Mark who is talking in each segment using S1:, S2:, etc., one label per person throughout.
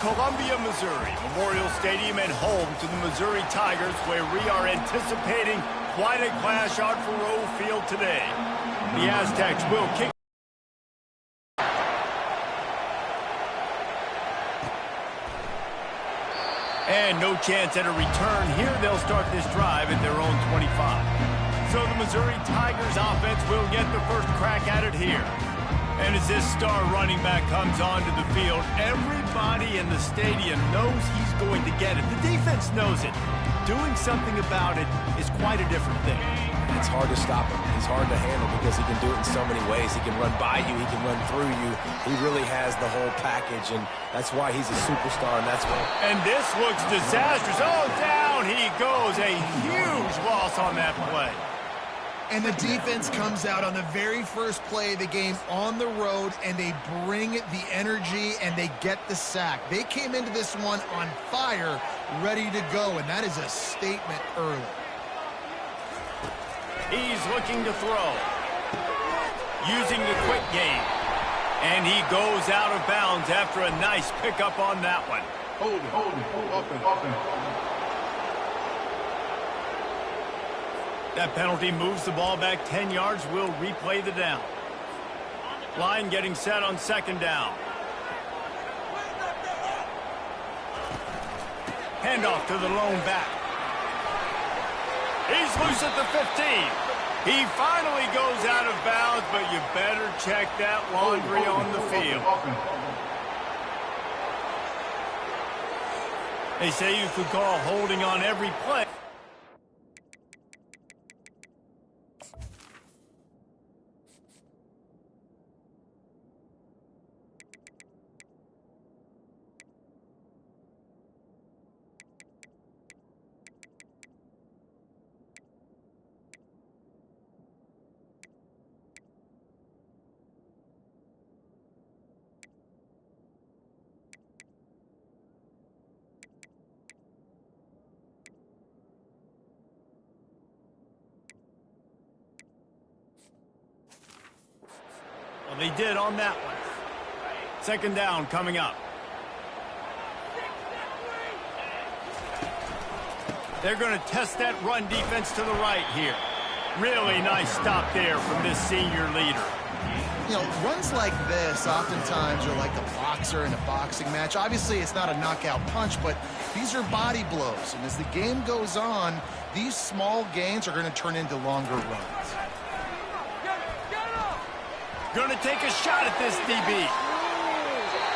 S1: Columbia, Missouri, Memorial Stadium and home to the Missouri Tigers, where we are anticipating quite a clash on Faurot Field today. The Aztecs will kick. And no chance at a return here. They'll start this drive at their own 25. So the Missouri Tigers offense will get the first crack at it here. And as this star running back comes onto the field, everybody in the stadium knows he's going to get it. The defense knows it. Doing something about it is quite a different thing.
S2: It's hard to stop him. He's hard to handle because he can do it in so many ways. He can run by you. He can run through you. He really has the whole package, and that's why he's a superstar, and that's why.
S1: And this looks disastrous. Oh, down he goes. A huge loss on that play.
S3: And the defense comes out on the very first play of the game on the road, and they bring the energy, and they get the sack. They came into this one on fire, ready to go, and that is a statement early.
S1: He's looking to throw. Using the quick game. And he goes out of bounds after a nice pickup on that one.
S4: Hold it, up and.
S1: That penalty moves the ball back 10 yards. We'll replay the down. Line getting set on second down. Handoff to the lone back. He's loose at the 15. He finally goes out of bounds, but you better check that laundry on the field. They say you could call holding on every play. Well, they did on that one. Second down coming up. They're going to test that run defense to the right here. Really nice stop there from this senior leader.
S3: You know, runs like this oftentimes are like a boxer in a boxing match. Obviously, it's not a knockout punch, but these are body blows. And as the game goes on, these small gains are going to turn into longer runs.
S1: Going to take a shot at this DB.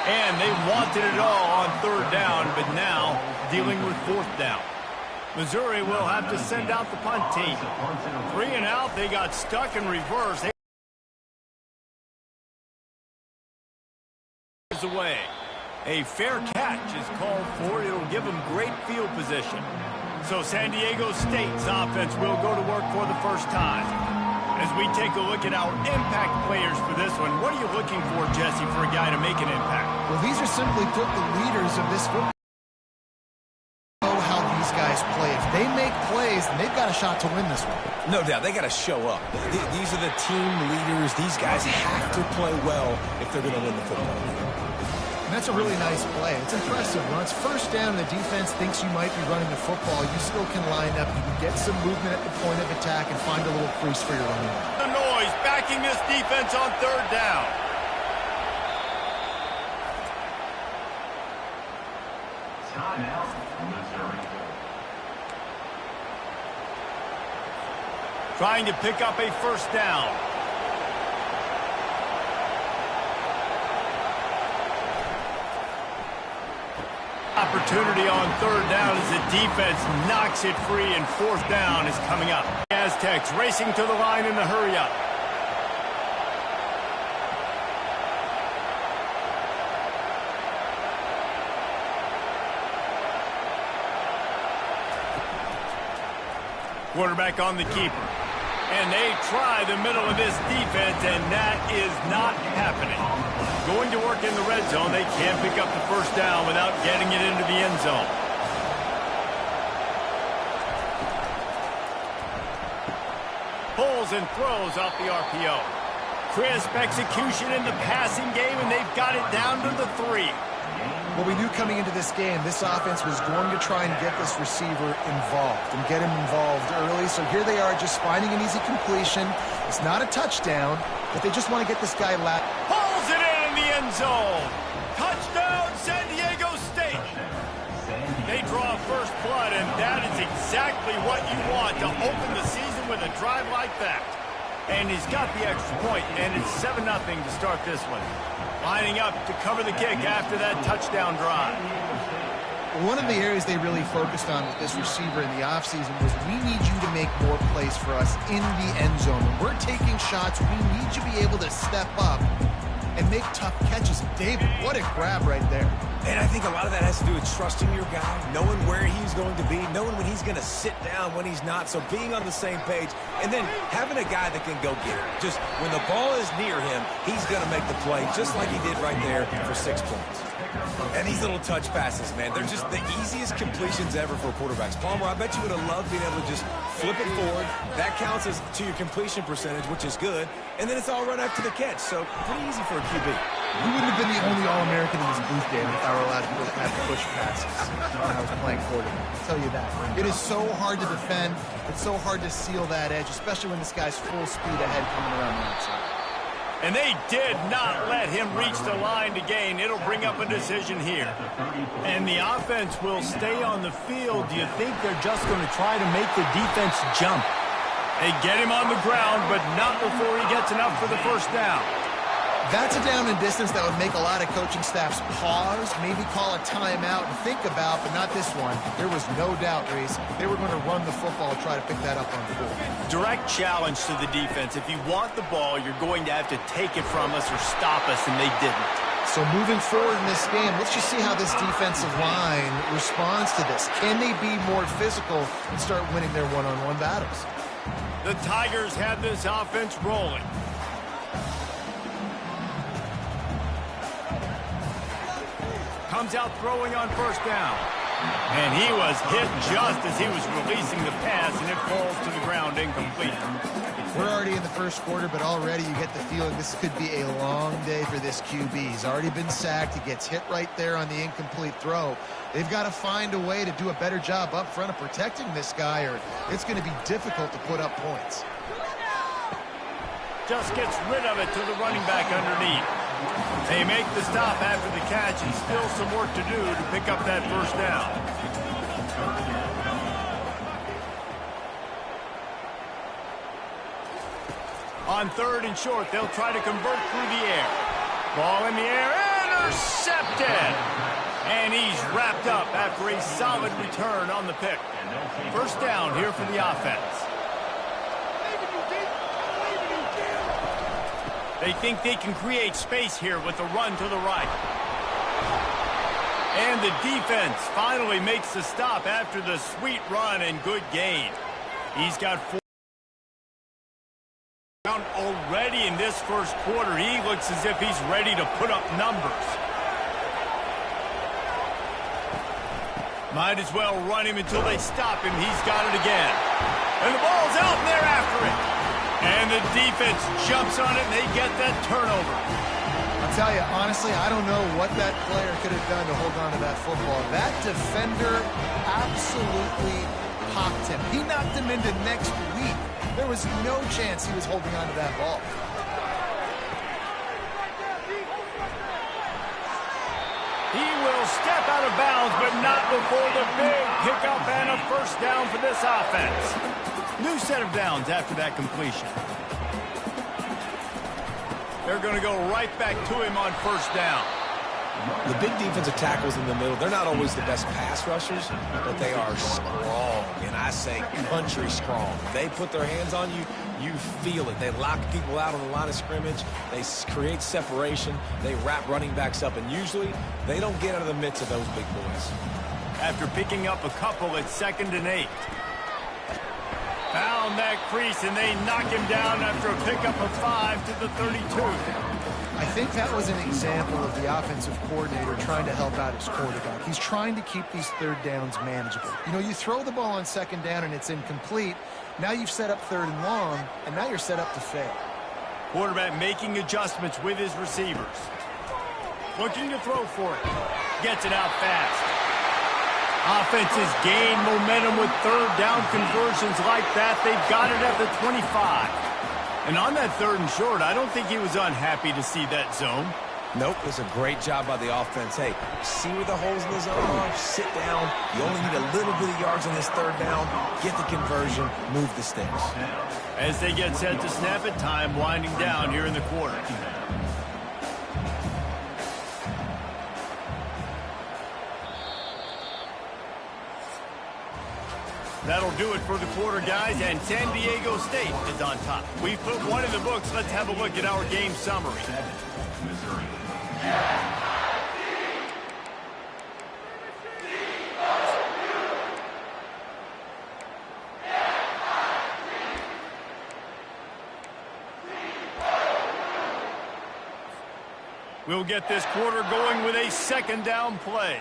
S1: And they wanted it all on third down, but now dealing with fourth down. Missouri will have to send out the punt team. 3 and out, they got stuck in reverse. Away. A fair catch is called for. It'll give them great field position. So San Diego State's offense will go to work for the first time. As we take a look at our impact players for this one, what are you looking for, Jesse, for a guy to make an impact?
S3: Well, these are simply put the leaders of this football. Know how these guys play. If they make plays, then they've got a shot to win this one.
S2: No doubt, they got to show up. These are the team leaders. These guys have to play well if they're going to win the football game.
S3: And that's a really nice play. It's impressive. When it's first down and the defense thinks you might be running the football, you still can line up. You can get some movement at the point of attack and find a little crease for your running back.
S1: The noise backing this defense on third down.
S4: Timeout, Missouri.
S1: Trying to pick up a first down. Opportunity on third down as the defense knocks it free, and fourth down is coming up. Aztecs racing to the line in the hurry-up. Quarterback on the keeper. And they try the middle of this defense, and that is not happening. Going to work in the red zone. They can't pick up the first down without getting it into the end zone. Pulls and throws off the RPO. Crisp execution in the passing game, and they've got it down to the 3.
S3: Well, we knew coming into this game, this offense was going to try and get this receiver involved and get him involved early. So here they are just finding an easy completion. It's not a touchdown, but they just want to get this guy
S1: Pulls it in the end zone. Touchdown, San Diego State. They draw first blood, and that is exactly what you want to open the season with a drive like that. And he's got the extra point, and it's 7-0 to start this one. Lining up to cover the kick after that touchdown drive.
S3: One of the areas they really focused on with this receiver in the offseason was we need you to make more plays for us in the end zone. When we're taking shots, we need you to be able to step up and make tough catches. David, what a grab right there.
S2: And I think a lot of that has to do with trusting your guy, knowing where he's going to be, knowing when he's going to sit down, when he's not. So being on the same page, and then having a guy that can go get it. Just when the ball is near him, he's going to make the play, just like he did right there for 6 points. And these little touch passes, man, they're just the easiest completions ever for quarterbacks. Palmer, I bet you would have loved being able to just flip it forward. That counts as to your completion percentage, which is good. And then it's all run after the catch. So pretty easy for a QB.
S3: We wouldn't have been the only All-American in this booth, David, if I were allowed to have push passes when I was playing quarterback. I'll tell you that. It is so hard to defend. It's so hard to seal that edge, especially when this guy's full speed ahead coming around the outside.
S1: And they did not let him reach the line to gain. It'll bring up a decision here. And the offense will stay on the field. Do you think they're just going to try to make the defense jump? They get him on the ground, but not before he gets enough for the first down.
S3: That's a down and distance that would make a lot of coaching staffs pause, maybe call a timeout and think about, but not this one. There was no doubt, Reese, they were going to run the football and try to pick that up on the board.
S1: Direct challenge to the defense. If you want the ball, you're going to have to take it from us or stop us, and they didn't.
S3: So moving forward in this game, let's just see how this defensive line responds to this. Can they be more physical and start winning their one-on-one battles?
S1: The Tigers have this offense rolling. Comes out throwing on first down. And he was hit just as he was releasing the pass, and it falls to the ground incomplete.
S3: We're already in the first quarter, but already you get the feeling this could be a long day for this QB. He's already been sacked. He gets hit right there on the incomplete throw. They've got to find a way to do a better job up front of protecting this guy, or it's going to be difficult to put up points.
S1: Just gets rid of it to the running back underneath. They make the stop after the catch, and still some work to do to pick up that first down. On third and short, they'll try to convert through the air. Ball in the air, intercepted! And he's wrapped up after a solid return on the pick. First down here for the offense. They think they can create space here with a run to the right. And the defense finally makes the stop after the sweet run and good gain. He's got 4 already in this first quarter. He looks as if he's ready to put up numbers. Might as well run him until they stop him. He's got it again. And the ball's out, and they're after it. And the defense jumps on it, and they get that turnover.
S3: I'll tell you, honestly, I don't know what that player could have done to hold on to that football. That defender absolutely popped him. He knocked him into next week. There was no chance he was holding on to that ball.
S1: He will step out of bounds, but not before the big pickup and a first down for this offense. New set of downs after that completion. They're going to go right back to him on first down.
S2: The big defensive tackles in the middle, they're not always the best pass rushers, but they are strong, and I say country strong. They put their hands on you, you feel it. They lock people out on the line of scrimmage. They create separation. They wrap running backs up, and usually they don't get out of the midst of those big boys.
S1: After picking up a couple at 2nd and 8. Found that crease, and they knock him down after a pickup of 5 to the 32.
S3: I think that was an example of the offensive coordinator trying to help out his quarterback. He's trying to keep these third downs manageable. You know, you throw the ball on 2nd down and it's incomplete. Now you've set up 3rd and long, and now you're set up to fail.
S1: Quarterback making adjustments with his receivers. Looking to throw for it. Gets it out fast. Offenses gain momentum with third down conversions like that. They've got it at the 25. And on that 3rd and short, I don't think he was unhappy to see that zone.
S2: Nope, it was a great job by the offense. Hey, see where the holes in the zone are? Sit down. You only need a little bit of yards on this 3rd down. Get the conversion. Move the sticks.
S1: As they get set to snap it, time winding down here in the quarter. That'll do it for the quarter, guys, and San Diego State is on top. We've put one in the books. Let's have a look at our game summary.
S4: Missouri.
S1: We'll get this quarter going with a 2nd down play.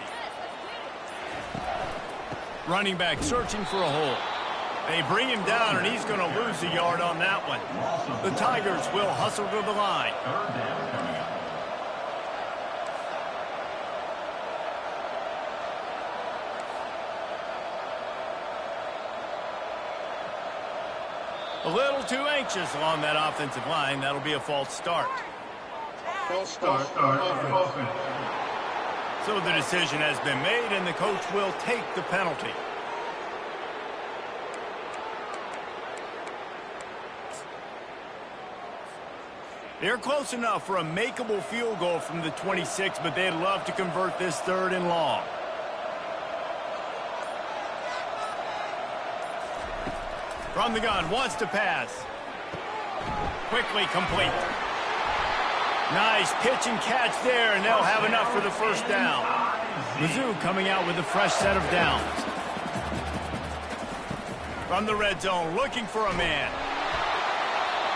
S1: Running back searching for a hole. They bring him down, and he's going to lose a yard on that one. The Tigers will hustle to the line.
S4: 3rd down coming up.
S1: A little too anxious along that offensive line. That'll be a false start.
S4: False start. Offense.
S1: So the decision has been made, and the coach will take the penalty. They're close enough for a makeable field goal from the 26, but they'd love to convert this 3rd and long. From the gun, wants to pass. Quickly complete. Nice pitch and catch there, and they'll have enough for the 1st down. Mizzou coming out with a fresh set of downs. From the red zone, looking for a man.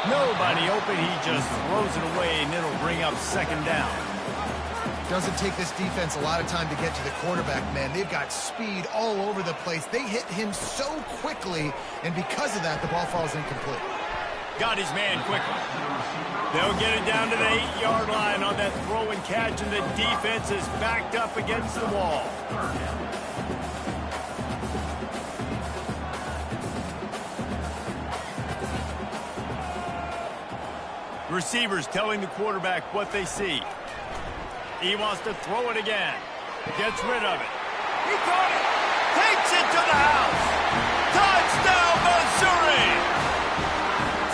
S1: Nobody open, he just throws it away, and it'll bring up 2nd down.
S3: Doesn't take this defense a lot of time to get to the quarterback, man. They've got speed all over the place. They hit him so quickly, and because of that, the ball falls incomplete.
S1: Got his man quickly. They'll get it down to the 8-yard line on that throw and catch, and the defense is backed up against the wall. Receivers telling the quarterback what they see. He wants to throw it again. Gets rid of it. He caught it. Takes it to the house. Touchdown, Missouri!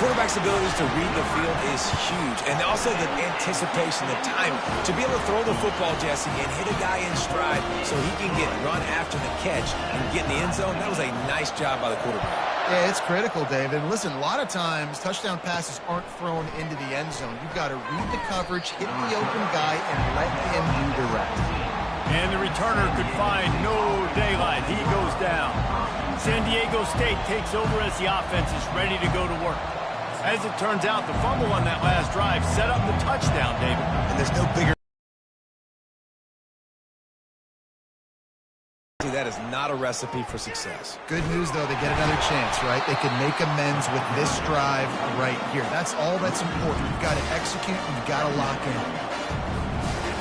S2: Quarterback's abilities to read the field is huge. And also the anticipation, the time to be able to throw the football, Jesse, and hit a guy in stride so he can get run after the catch and get in the end zone. That was a nice job by the quarterback.
S3: Yeah, it's critical, David. Listen, a lot of times touchdown passes aren't thrown into the end zone. You've got to read the coverage, hit the open guy, and let him do the rest.
S1: And the returner could find no daylight. He goes down. San Diego State takes over as the offense is ready to go to work. As it turns out, the fumble on that last drive set up the touchdown, David.
S2: And there's no bigger... That is not a recipe for success.
S3: Good news, though, they get another chance, right? They can make amends with this drive right here. That's all that's important. You've got to execute, and you've got to lock in.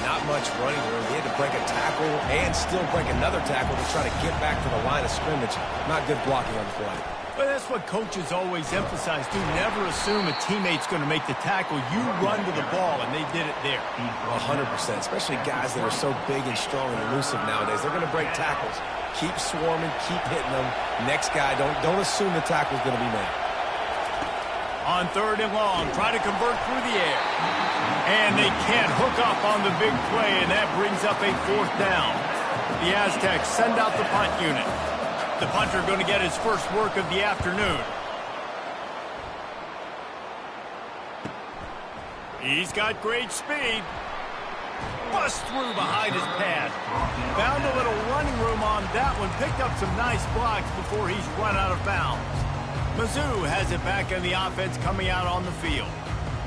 S2: Not much running room. He had to break a tackle and still break another tackle to try to get back to the line of scrimmage. Not good blocking on the play.
S1: But that's what coaches always emphasize, too. Never assume a teammate's going to make the tackle. You run to the ball, and they did it there.
S2: 100%, especially guys that are so big and strong and elusive nowadays. They're going to break tackles. Keep swarming, keep hitting them. Next guy, don't assume the tackle's going to be made.
S1: On 3rd and long, try to convert through the air. And they can't hook up on the big play, and that brings up a 4th down. The Aztecs send out the punt unit. The punter going to get his first work of the afternoon. He's got great speed. Bust through behind his pad. Found a little running room on that one. Picked up some nice blocks before he's run out of bounds. Mizzou has it back in the offense coming out on the field.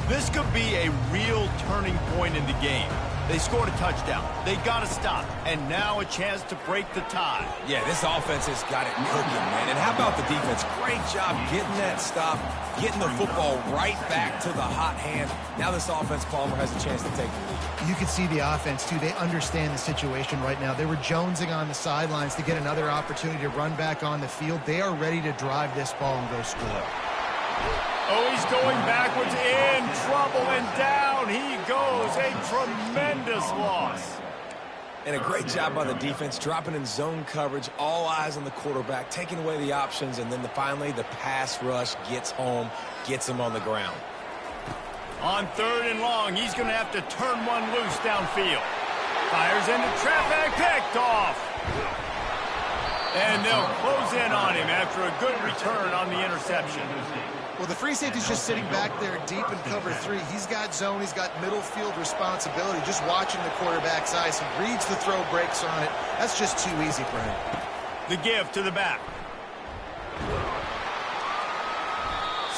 S1: This could be a real turning point in the game. They scored a touchdown. They got to stop. And now a chance to break the tie.
S2: Yeah, this offense has got it cooking, man. And how about the defense? Great job getting that stop, getting the football right back to the hot hand. Now this offense, Palmer, has a chance to take the lead.
S3: You can see the offense, too. They understand the situation right now. They were jonesing on the sidelines to get another opportunity to run back on the field. They are ready to drive this ball and go score.
S1: Oh, he's going backwards, in trouble, and down he goes. A tremendous loss.
S2: And a great job by the defense, dropping in zone coverage, all eyes on the quarterback, taking away the options, and then finally the pass rush gets home, gets him on the ground.
S1: On 3rd and long, he's going to have to turn one loose downfield. Fires into traffic, picked off. And they'll close in on him after a good return on the interception.
S3: Well, the free safety's just sitting back there deep in cover 3. He's got zone. He's got middle field responsibility. Just watching the quarterback's eyes. He reads the throw, breaks on it. That's just too easy for him.
S1: The give to the back.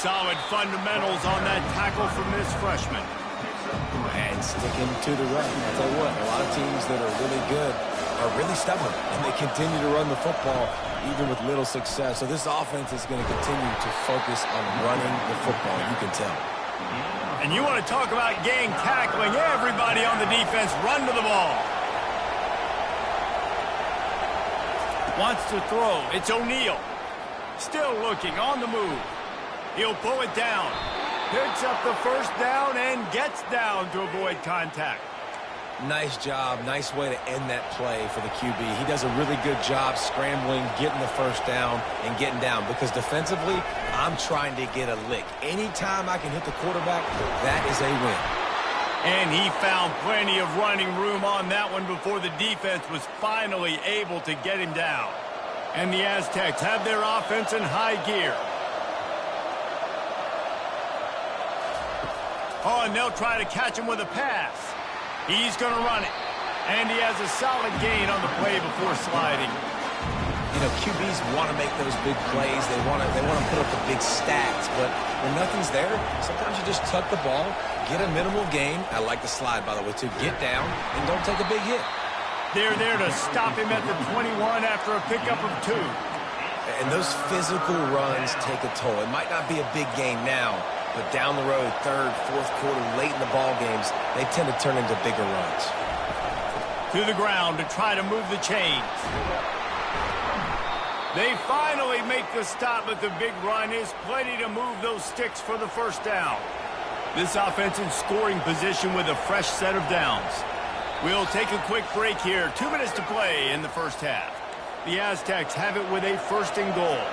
S1: Solid fundamentals on that tackle from this freshman.
S2: And sticking to the run. I'll tell you what, a lot of teams that are really good are really stubborn, and they continue to run the football even with little success. So this offense is going to continue to focus on running the football, you can tell.
S1: And you want to talk about gang tackling, everybody on the defense run to the ball. Wants to throw, it's O'Neal. Still looking, on the move. He'll pull it down. Picks up the first down and gets down to avoid contact.
S2: Nice job. Nice way to end that play for the QB. He does a really good job scrambling, getting the first down, and getting down. Because defensively, I'm trying to get a lick. Anytime I can hit the quarterback, that is a win.
S1: And he found plenty of running room on that one before the defense was finally able to get him down. And the Aztecs have their offense in high gear. Oh, and they'll try to catch him with a pass. He's going to run it. And he has a solid gain on the play before sliding.
S2: You know, QBs want to make those big plays. They want to put up the big stats. But when nothing's there, sometimes you just tuck the ball, get a minimal gain. I like the slide, by the way, too. Get down and don't take a big hit.
S1: They're there to stop him at the 21 after a pickup of 2.
S2: And those physical runs take a toll. It might not be a big gain now, but down the road, 3rd, 4th quarter, late in the ball games, they tend to turn into bigger runs.
S1: To the ground to try to move the chains. They finally make the stop, but the big run is plenty to move those sticks for the first down. This offense in scoring position with a fresh set of downs. We'll take a quick break here. 2 minutes to play in the first half. The Aztecs have it with a 1st and goal.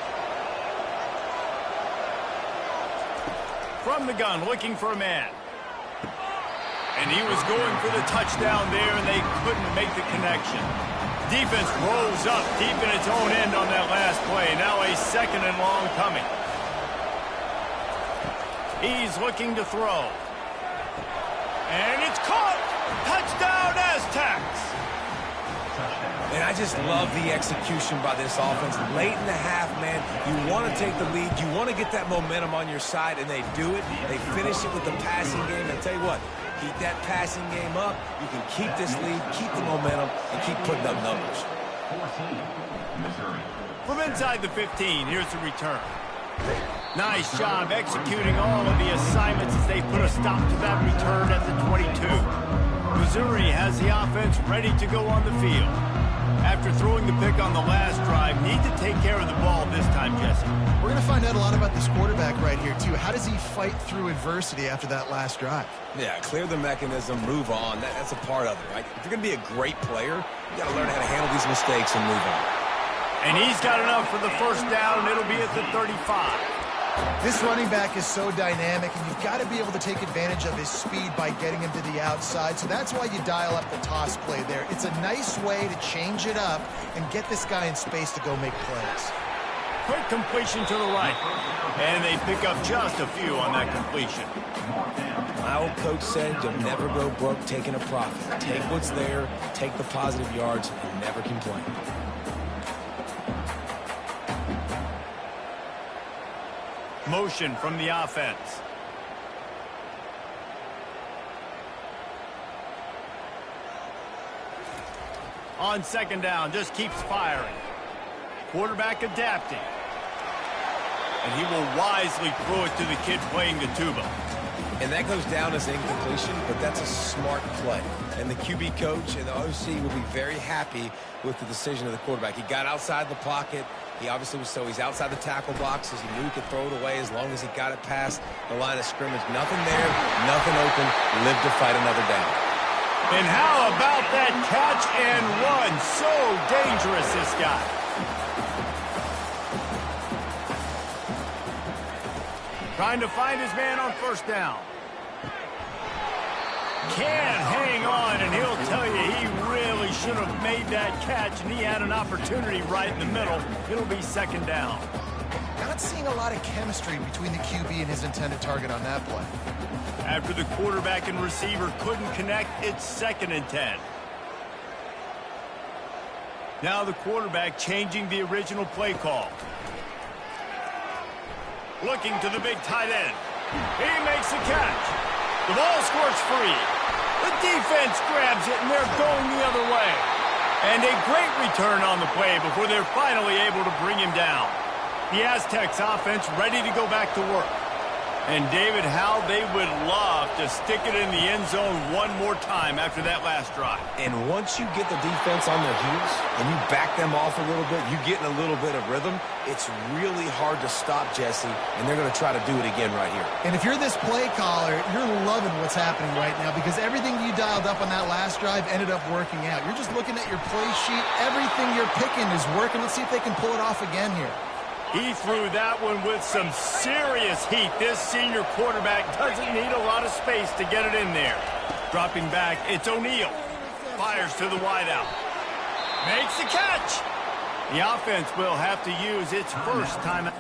S1: From the gun, looking for a man. And he was going for the touchdown there, and they couldn't make the connection. Defense rolls up deep in its own end on that last play. Now a 2nd and long coming. He's looking to throw. And it's caught! Touchdown, Aztecs!
S2: And I just love the execution by this offense. Late in the half, man, you want to take the lead. You want to get that momentum on your side, and they do it. They finish it with the passing game. And I tell you what, keep that passing game up. You can keep this lead, keep the momentum, and keep putting up numbers.
S1: From inside the 15, here's the return. Nice job executing all of the assignments as they put a stop to that return at the 22. Missouri has the offense ready to go on the field. After throwing the pick on the last drive, need to take care of the ball this time, Jesse.
S3: We're going to find out a lot about this quarterback right here, too. How does he fight through adversity after that last drive?
S2: Yeah, clear the mechanism, move on. That's a part of it, right? If you're going to be a great player, you got to learn how to handle these mistakes and move on.
S1: And he's got enough for the first down, and it'll be at the 35.
S3: This running back is so dynamic, and you've got to be able to take advantage of his speed by getting him to the outside. So that's why you dial up the toss play there. It's a nice way to change it up and get this guy in space to go make plays.
S1: Quick completion to the right. And they pick up just a few on that completion.
S2: My old coach said you'll never go broke taking a profit. Take what's there, take the positive yards, and never complain.
S1: Motion from the offense. On second down, just keeps firing. Quarterback adapting. And he will wisely throw it to the kid playing the tuba.
S2: And that goes down as incompletion, but that's a smart play. And the QB coach and the OC will be very happy with the decision of the quarterback. He got outside the pocket. He obviously was he's outside the tackle boxes. He knew he could throw it away as long as he got it past the line of scrimmage. Nothing there, nothing open. Live to fight another down.
S1: And how about that catch and run? So dangerous, this guy. Trying to find his man on first down. Can't hang on, and he'll tell you he really should have made that catch, and he had an opportunity right in the middle. It'll be second down.
S3: Not seeing a lot of chemistry between the QB and his intended target on that play.
S1: After the quarterback and receiver couldn't connect, it's 2nd and 10. Now the quarterback changing the original play call. Looking to the big tight end. He makes the catch. The ball scores free. The defense grabs it, and they're going the other way. And a great return on the play before they're finally able to bring him down. The Aztecs offense ready to go back to work. And David, how they would love to stick it in the end zone one more time after that last drive.
S2: And once you get the defense on their heels and you back them off a little bit, you get in a little bit of rhythm, it's really hard to stop Jesse, and they're going to try to do it again right here.
S3: And if you're this play caller, you're loving what's happening right now because everything you dialed up on that last drive ended up working out. You're just looking at your play sheet. Everything you're picking is working. Let's see if they can pull it off again here.
S1: He threw that one with some serious heat. This senior quarterback doesn't need a lot of space to get it in there. Dropping back, it's O'Neal. Fires to the wideout. Makes the catch. The offense will have to use its first time.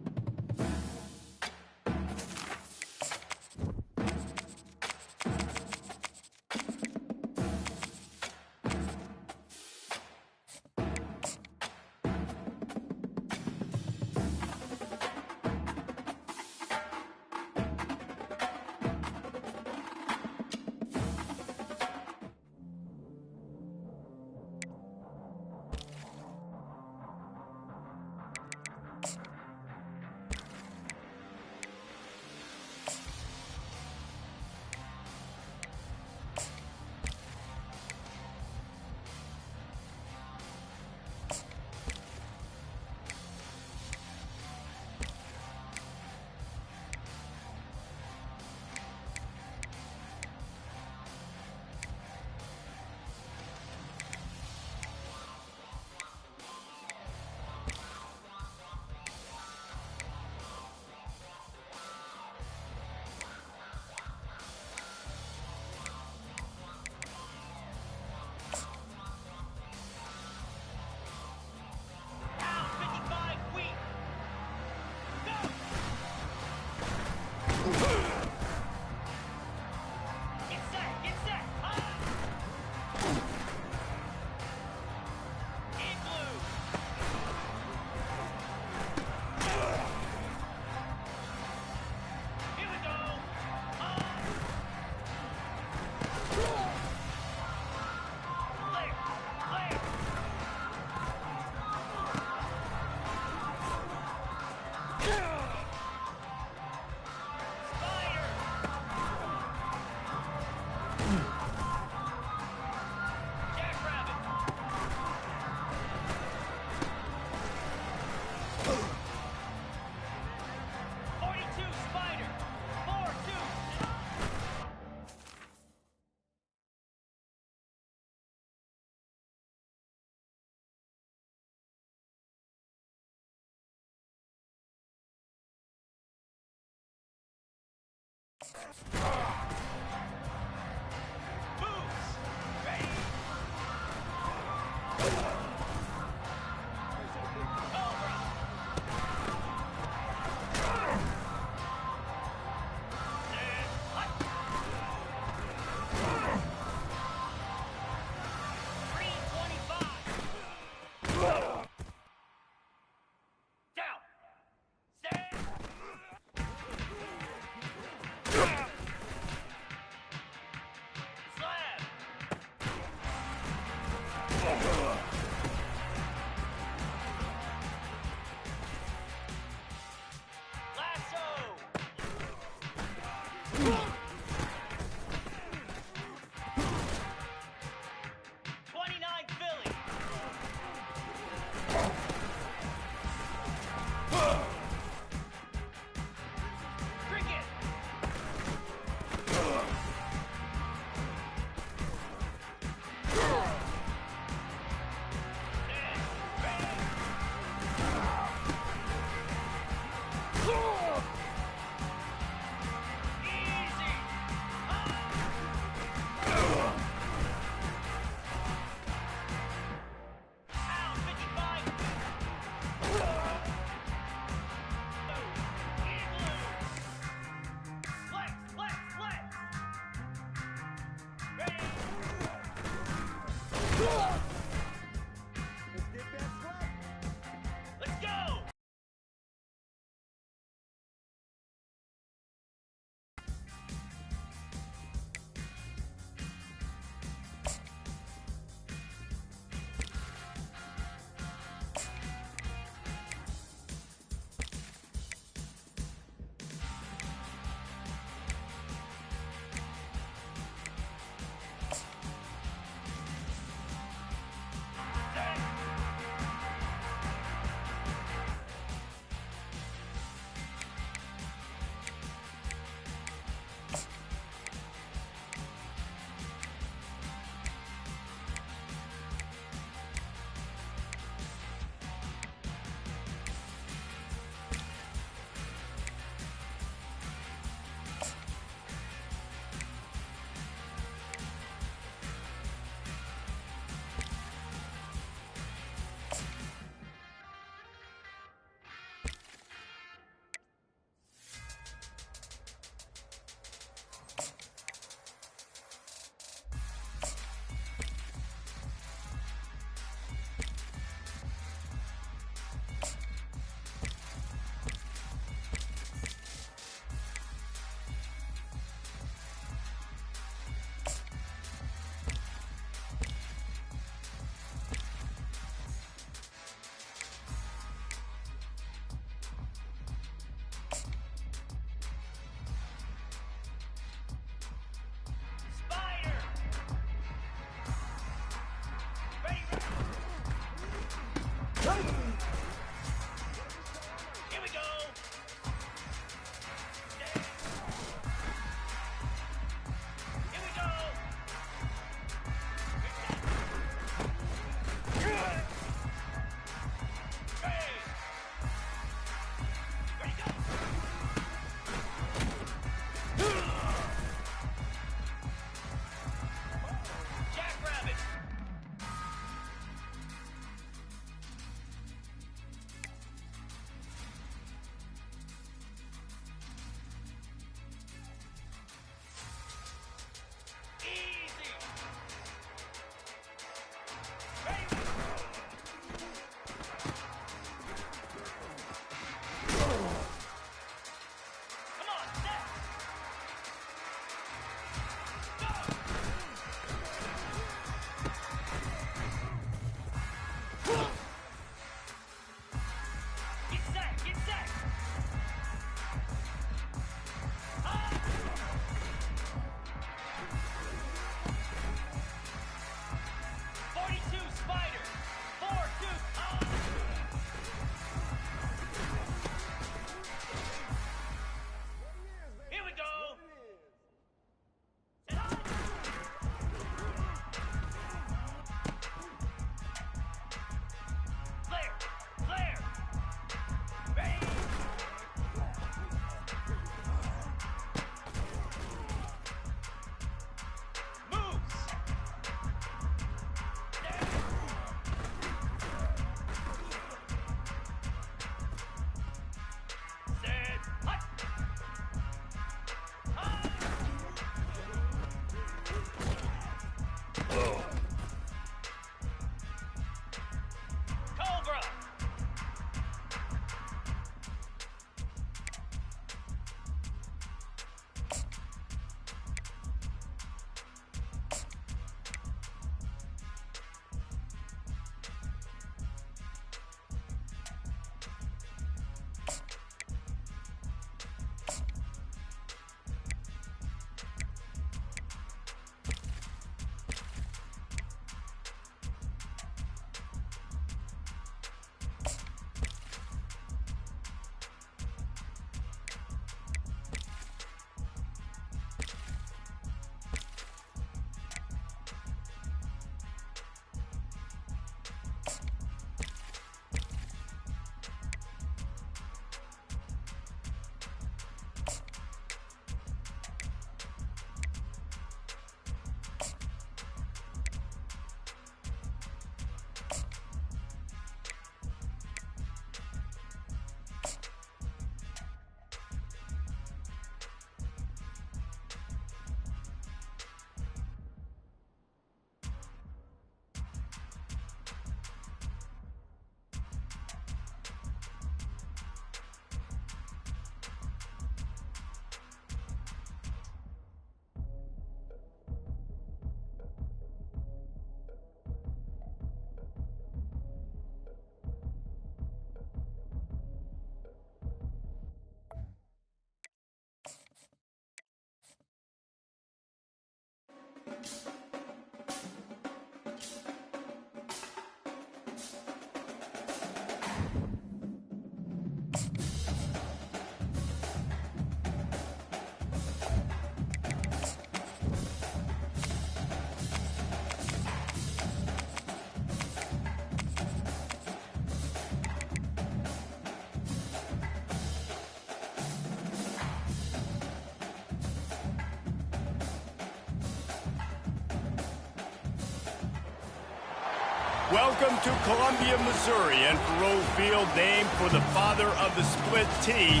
S1: Welcome to Columbia, Missouri, and Faurot Field, named for the father of the split T,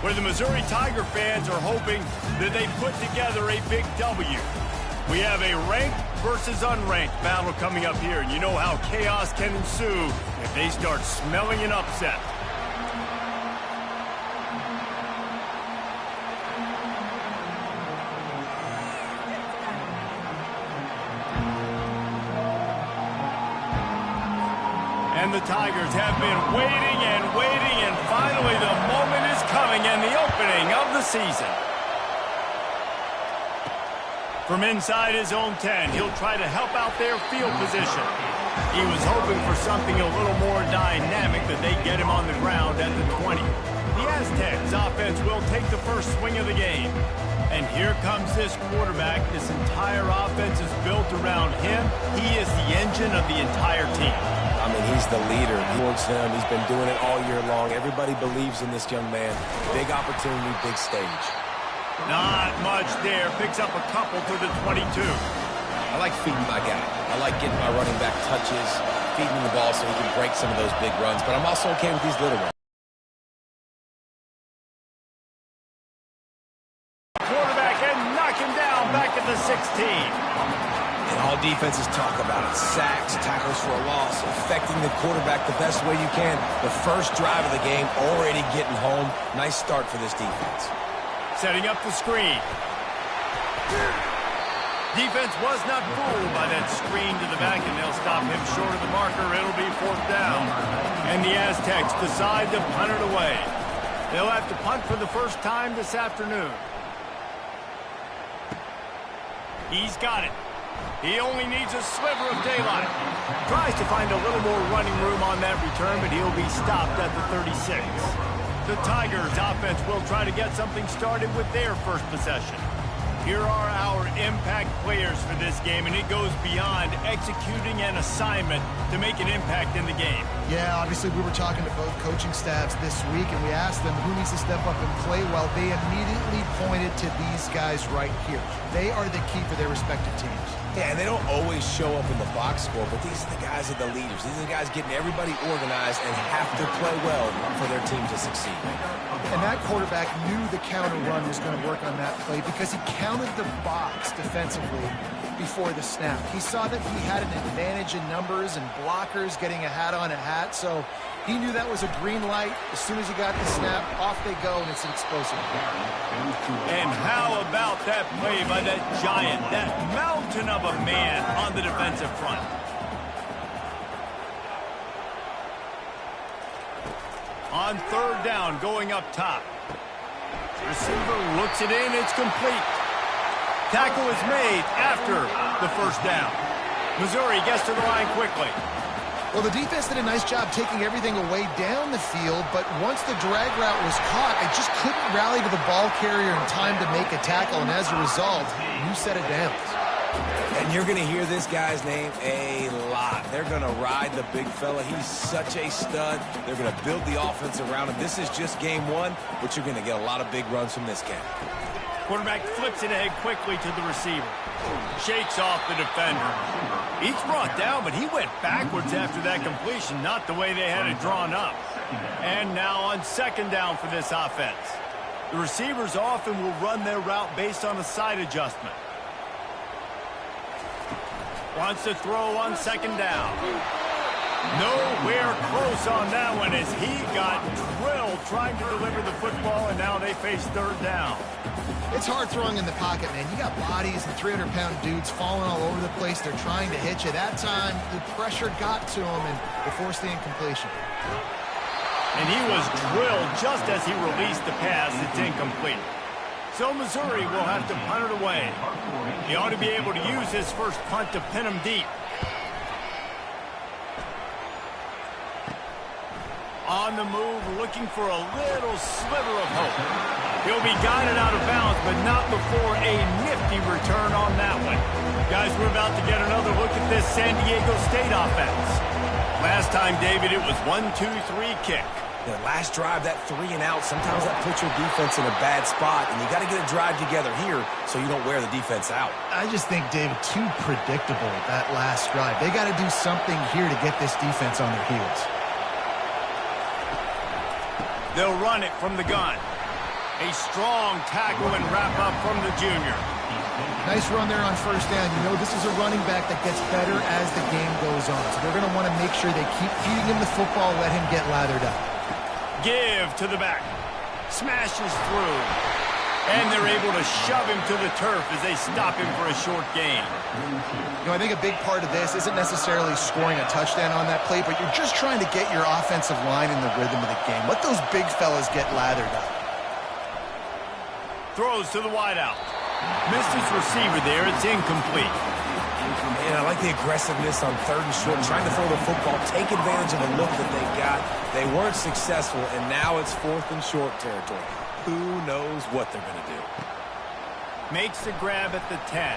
S1: where the Missouri Tiger fans are hoping that they put together a big W. We have a ranked versus unranked battle coming up here, and you know how chaos can ensue if they start smelling an upset. And the Tigers have been waiting, and finally the moment is coming and the opening of the season. From inside his own 10, he'll try to help out their field position. He was hoping for something a little more dynamic, that they get him on the ground at the 20. The Aztecs offense will take the first swing of the game. And here comes this quarterback. This entire offense is built around him. He is the engine of the entire team.
S2: I mean, he's the leader. Towards him, he's been doing it all year long. Everybody believes in this young man. Big opportunity, big stage.
S1: Not much there. Picks up a couple to the 22.
S2: I like feeding my guy. I like getting my running back touches, feeding him the ball so he can break some of those big runs. But I'm also okay with these little ones.
S1: Quarterback and knock him down back at the 16.
S2: And all defenses talk about it. Sacks, tackles for a loss, affecting the quarterback the best way you can. The first drive of the game, already getting home. Nice start for this defense.
S1: Setting up the screen. Defense was not fooled by that screen to the back, and they'll stop him short of the marker. It'll be 4th down. And the Aztecs decide to punt it away. They'll have to punt for the first time this afternoon. He's got it. He only needs a sliver of daylight. Tries to find a little more running room on that return, but he'll be stopped at the 36. The Tigers offense will try to get something started with their first possession. Here are our impact players for this game, and it goes beyond executing an assignment to make an impact in the game.
S3: Yeah, obviously we were talking to both coaching staffs this week, and we asked them who needs to step up and play well. They immediately pointed to these guys right here. They are the key for their respective teams.
S2: Yeah, and they don't always show up in the box score, but these are the guys that are the leaders. These are the guys getting everybody organized and have to play well for their team to succeed.
S3: And that quarterback knew the counter run was going to work on that play because he counted the box defensively before the snap. He saw that he had an advantage in numbers and blockers getting a hat on a hat, so he knew that was a green light. As soon as he got the snap, off they go, and it's an explosive play.
S1: And how about that play by that giant, that mountain of a man on the defensive front? On 3rd down, going up top. Receiver looks it in, it's complete. Tackle is made after the first down. Missouri gets to the line quickly.
S3: Well, the defense did a nice job taking everything away down the field, but once the drag route was caught, it just couldn't rally to the ball carrier in time to make a tackle, and as a result, new set of downs.
S2: And you're going to hear this guy's name a lot. They're going to ride the big fella. He's such a stud. They're going to build the offense around him. This is just game one, but you're going to get a lot of big runs from this guy.
S1: Quarterback flips it ahead quickly to the receiver. Shakes off the defender. He's brought down, but he went backwards after that completion, not the way they had it drawn up. And now on 2nd down for this offense. The receivers often will run their route based on a side adjustment. Wants to throw on 2nd down. Nowhere close on that one as he got drilled trying to deliver the football, and now they face 3rd down.
S3: It's hard throwing in the pocket, man. You got bodies and 300-pound dudes falling all over the place. They're trying to hit you. That time, the pressure got to him, and they forced the incompletion.
S1: And he was drilled just as he released the pass. It's incomplete. So Missouri will have to punt it away. He ought to be able to use his first punt to pin him deep. On the move, looking for a little sliver of hope. He'll be guided out of bounds, but not before a nifty return on that one. Guys, we're about to get another look at this San Diego State offense. Last time, David, it was 1-2-3 kick.
S2: The last drive, that 3 and out, sometimes that puts your defense in a bad spot, and you got to get a drive together here so you don't wear the defense out.
S3: I just think, David, too predictable, that last drive. They got to do something here to get this defense on their heels.
S1: They'll run it from the gun. A strong tackle and wrap up from the junior.
S3: Nice run there on first down. You know, this is a running back that gets better as the game goes on. So they're going to want to make sure they keep feeding him the football, let him get lathered up.
S1: Give to the back. Smashes through. And they're able to shove him to the turf as they stop him for a short gain.
S3: You know, I think a big part of this isn't necessarily scoring a touchdown on that play, but you're just trying to get your offensive line in the rhythm of the game. Let those big fellas get lathered up.
S1: Throws to the wideout. Missed his receiver there. It's incomplete.
S2: And I like the aggressiveness on 3rd and short, trying to throw the football, take advantage of the look that they got. They weren't successful, and now it's 4th and short territory. Who knows what they're going to do?
S1: Makes the grab at the 10.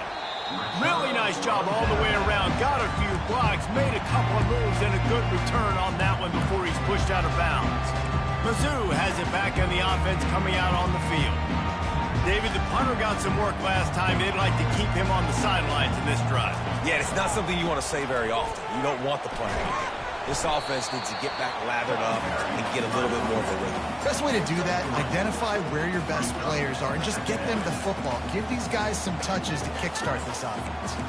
S1: Really nice job all the way around. Got a few blocks, made a couple of moves, and a good return on that one before he's pushed out of bounds. Mizzou has it back on the offense coming out on the field. David, the punter got some work last time. They'd like to keep him on the sidelines in this drive.
S2: Yeah, it's not something you want to say very often. You don't want the punter. This offense needs to get back lathered up and get a little bit more of a rhythm.
S3: Best way to do that, identify where your best players are and just get them the football. Give these guys some touches to kickstart this offense.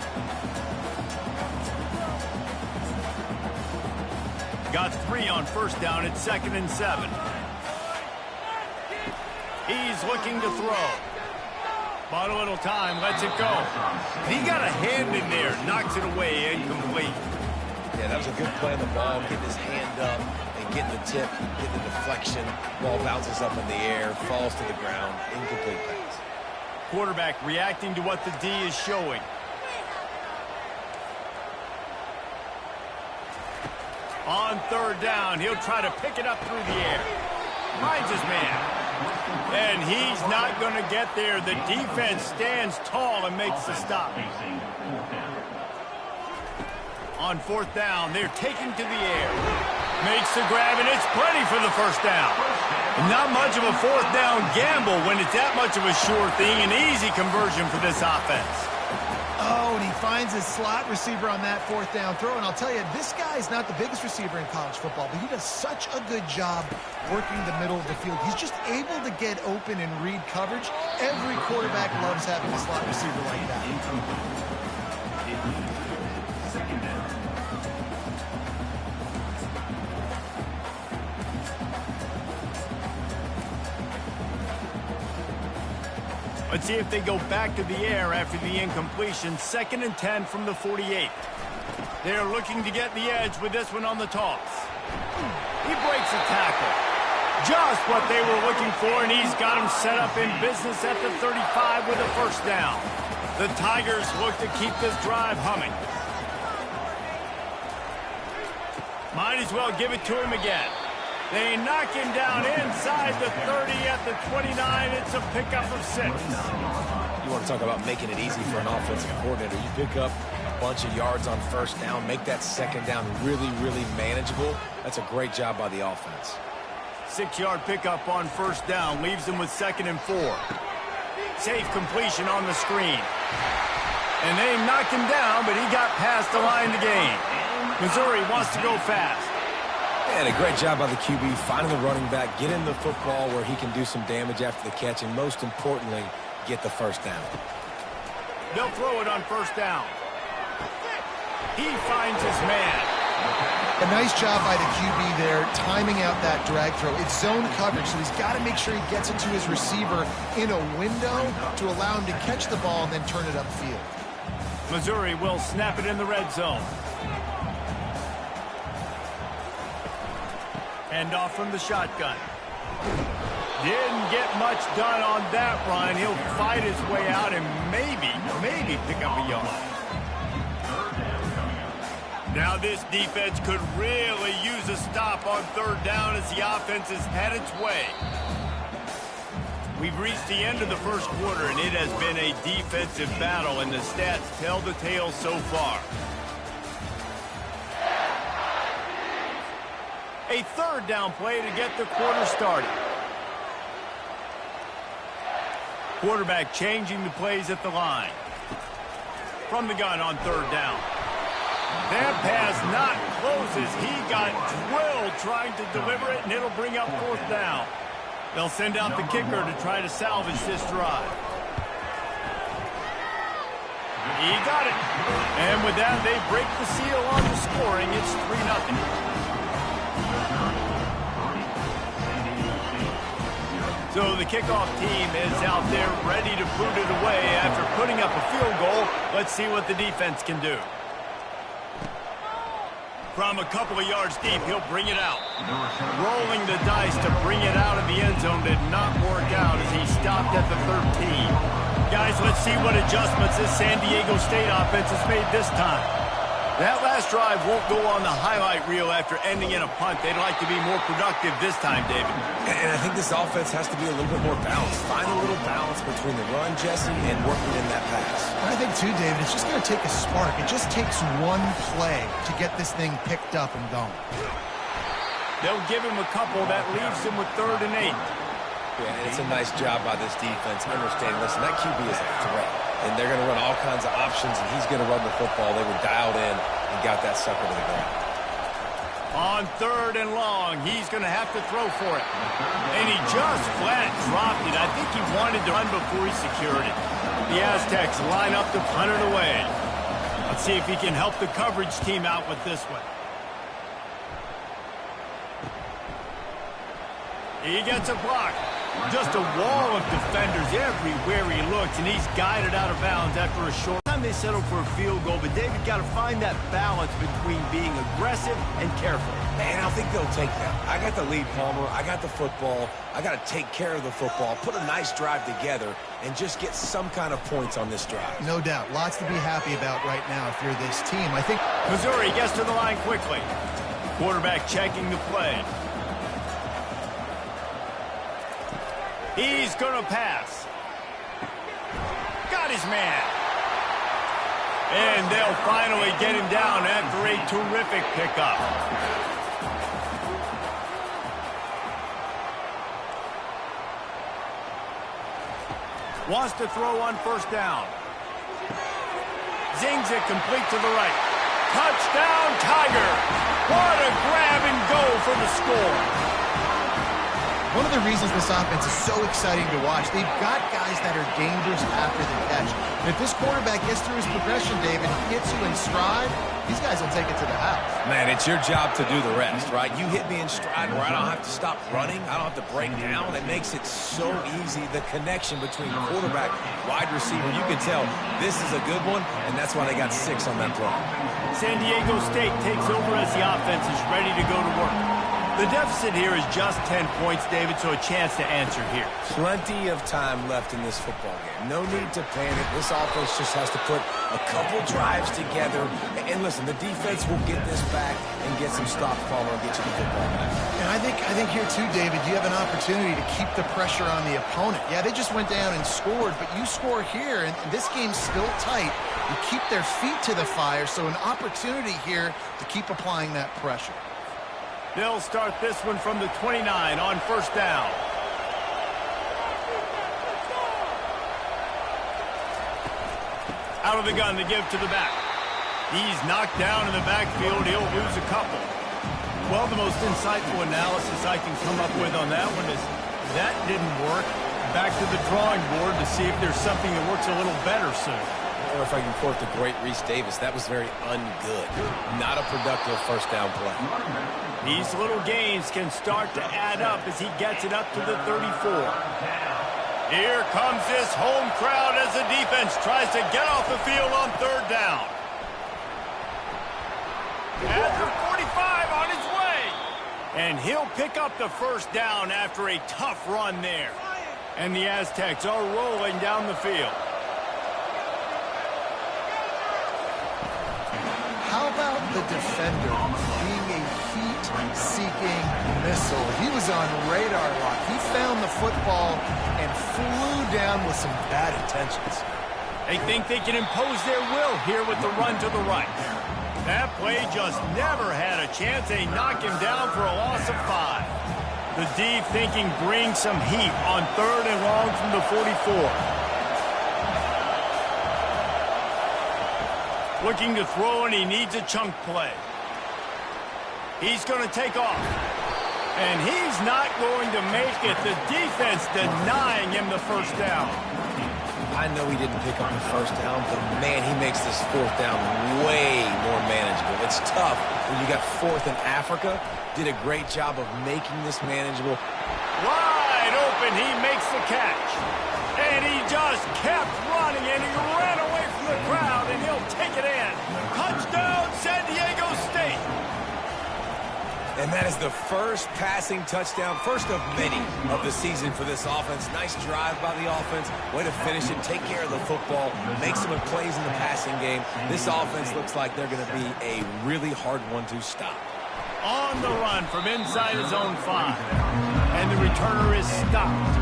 S1: Got 3 on first down at 2nd and 7. He's looking to throw. Bought a little time, lets it go. He got a hand in there, knocks it away, incomplete.
S2: Yeah, that was a good play on the ball, getting his hand up and getting the tip, getting the deflection. Ball bounces up in the air, falls to the ground, incomplete pass.
S1: Quarterback reacting to what the D is showing. On 3rd down, he'll try to pick it up through the air. Finds his man. And he's not going to get there. The defense stands tall and makes the stop. On 4th down, they're taking to the air. Makes the grab, and it's plenty for the first down. Not much of a 4th down gamble when it's that much of a sure thing. An easy conversion for this offense.
S3: Oh, and he finds his slot receiver on that 4th down throw. And I'll tell you, this guy's not the biggest receiver in college football, but he does such a good job working the middle of the field. He's just able to get open and read coverage. Every quarterback loves having a slot receiver like that.
S1: Let's see if they go back to the air after the incompletion. 2nd and 10 from the 48. They're looking to get the edge with this one on the toss. He breaks a tackle. Just what they were looking for, and he's got him set up in business at the 35 with a first down. The Tigers look to keep this drive humming. Might as well give it to him again. They knock him down inside the 30 at the 29. It's a pickup of 6.
S2: You want to talk about making it easy for an offensive coordinator. You pick up a bunch of yards on first down, make that 2nd down really, really manageable. That's a great job by the offense.
S1: 6-yard pickup on first down leaves them with 2nd and 4. Safe completion on the screen. And they knocked him down, but he got past the line to gain. Missouri wants to go fast.
S2: And a great job by the QB, finding the running back, getting the football where he can do some damage after the catch, and most importantly, get the first down.
S1: They'll throw it on first down. He finds his man.
S3: A nice job by the QB there, timing out that drag throw. It's zone coverage, so he's got to make sure he gets it to his receiver in a window to allow him to catch the ball and then turn it upfield.
S1: Missouri will snap it in the red zone. And off from the shotgun. Didn't get much done on that run. He'll fight his way out and maybe pick up a yard. Now this defense could really use a stop on third down as the offense has had its way. We've reached the end of the first quarter, and it has been a defensive battle, and the stats tell the tale so far. A third down play to get the quarter started. Quarterback changing the plays at the line. From the gun on third down. That pass not closes. He got drilled trying to deliver it, and it'll bring up fourth down. They'll send out the kicker to try to salvage this drive. He got it. And with that, they break the seal on the scoring. It's 3-0. So the kickoff team is out there ready to boot it away after putting up a field goal. Let's see what the defense can do. From a couple of yards deep, he'll bring it out. Rolling the dice to bring it out of the end zone did not work out as he stopped at the 13. Guys, let's see what adjustments this San Diego State offense has made this time. That last drive won't go on the highlight reel after ending in a punt. They'd like to be more productive this time, David.
S2: And I think this offense has to be a little bit more balanced. Find a little balance between the run, Jesse, and working in that pass.
S3: I think, too, David, it's just going to take a spark. It just takes one play to get this thing picked up and going.
S1: They'll give him a couple. That leaves him with 3rd and 8.
S2: Yeah, it's a nice job by this defense. Understand, listen, that QB is a threat. And they're going to run all kinds of options, and he's going to run the football. They were dialed in and got that sucker to the ground.
S1: On 3rd and long, he's going to have to throw for it. And he just flat dropped it. I think he wanted to run before he secured it. The Aztecs line up to punt it away. Let's see if he can help the coverage team out with this one. He gets a block. Just a wall of defenders everywhere he looks, and he's guided out of bounds after a short time. They settle for a field goal, but David got to find that balance between being aggressive and careful.
S2: And I think they'll take that. I got the lead, Palmer. I got the football. I got to take care of the football, put a nice drive together, and just get some kind of points on this drive.
S3: No doubt. Lots to be happy about right now if you're this team. I think
S1: Missouri gets to the line quickly. Quarterback checking the play. He's going to pass. Got his man. And they'll finally get him down after a terrific pickup. Wants to throw on 1st down. Zings it complete to the right. Touchdown, Tiger. What a grab and go for the score.
S3: one of the reasons this offense is so exciting to watch, they've got guys that are dangerous after the catch. And if this quarterback gets through his progression, David, hits you in stride, these guys will take it to the house.
S2: Man, it's your job to do the rest, right? You hit me in stride where I don't have to stop running. I don't have to break down. It makes it so easy, the connection between quarterback, wide receiver. You can tell this is a good one, and that's why they got 6 on that play.
S1: San Diego State takes over as the offense is ready to go to work. The deficit here is just 10 points, David, so a chance to answer here.
S2: Plenty of time left in this football game. No need to panic. This offense just has to put a couple drives together. And listen, the defense will get this back and get some stops, Palmer, and get you the football back.
S3: And I think here too, David, you have an opportunity to keep the pressure on the opponent. Yeah, they just went down and scored, but you score here, and this game's still tight. You keep their feet to the fire, so an opportunity here to keep applying that pressure.
S1: They'll start this one from the 29 on first down. Out of the gun to give to the back. He's knocked down in the backfield. He'll lose a couple. Well, the most insightful analysis I can come up with on that one is that didn't work. Back to the drawing board to see if there's something that works a little better soon.
S2: Or if I can quote the great Reese Davis, that was very ungood. Not a productive first down play.
S1: These little gains can start to add up as he gets it up to the 34. Here comes this home crowd as the defense tries to get off the field on third down. At the 45 on his way. And he'll pick up the first down after a tough run there. And the Aztecs are rolling down the field.
S3: How about the defender being a heat-seeking missile? He was on radar lock. He found the football and flew down with some bad intentions.
S1: They think they can impose their will here with the run to the right. That play just never had a chance. They knock him down for a loss of 5. The D thinking bring some heat on 3rd and long from the 44. Looking to throw, and he needs a chunk play. He's going to take off. And he's not going to make it. The defense denying him the first down.
S2: I know he didn't pick up the first down, but man, he makes this 4th down way more manageable. It's tough when you got 4th in Africa. Did a great job of making this manageable.
S1: Wide open, he makes the catch. And he just kept running, and he ran away from the crowd, and he'll take it in. Touchdown, San Diego State.
S2: And that is the first passing touchdown, first of many of the season for this offense. Nice drive by the offense. Way to finish it, take care of the football, make some plays in the passing game. This offense looks like they're going to be a really hard one to stop.
S1: On the run from inside his own 5. And the returner is stopped.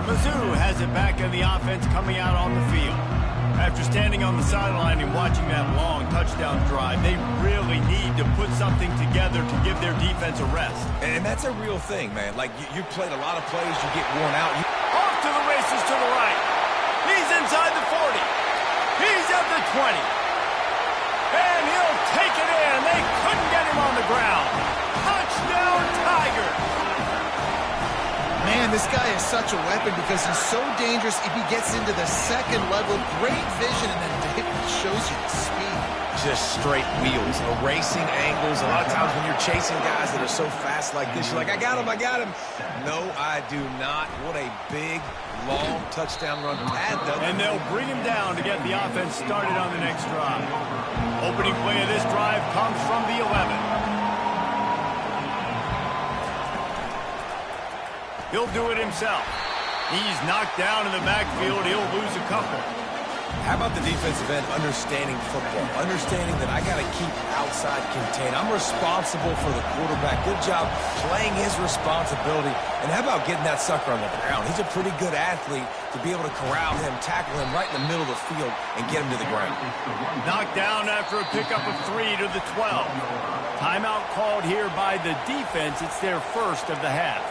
S1: Mizzou has it back in the offense coming out on the field. After standing on the sideline and watching that long touchdown drive, they really need to put something together to give their defense a rest.
S2: And that's a real thing, man. Like, you played a lot of plays, you get worn out.
S1: Off to the races to the right. He's inside the 40. He's at the 20. And he'll take it in. They couldn't get him on the ground. Touchdown, Tigers.
S3: Man, this guy is such a weapon because he's so dangerous if he gets into the second level. Great vision, and then it shows you the speed.
S2: Just straight wheels, erasing angles. A lot of times when you're chasing guys that are so fast like this, you're like, I got him, I got him. No, I do not. What a big, long touchdown run.
S1: And they'll bring him down to get the offense started on the next drive. Opening play of this drive comes from the 11. He'll do it himself. He's knocked down in the backfield. He'll lose a couple.
S2: How about the defensive end understanding football? Understanding that I got to keep outside contained. I'm responsible for the quarterback. Good job playing his responsibility. And how about getting that sucker on the ground? He's a pretty good athlete to be able to corral him, tackle him right in the middle of the field, and get him to the ground.
S1: Knocked down after a pickup of 3 to the 12. Timeout called here by the defense. It's their first of the half.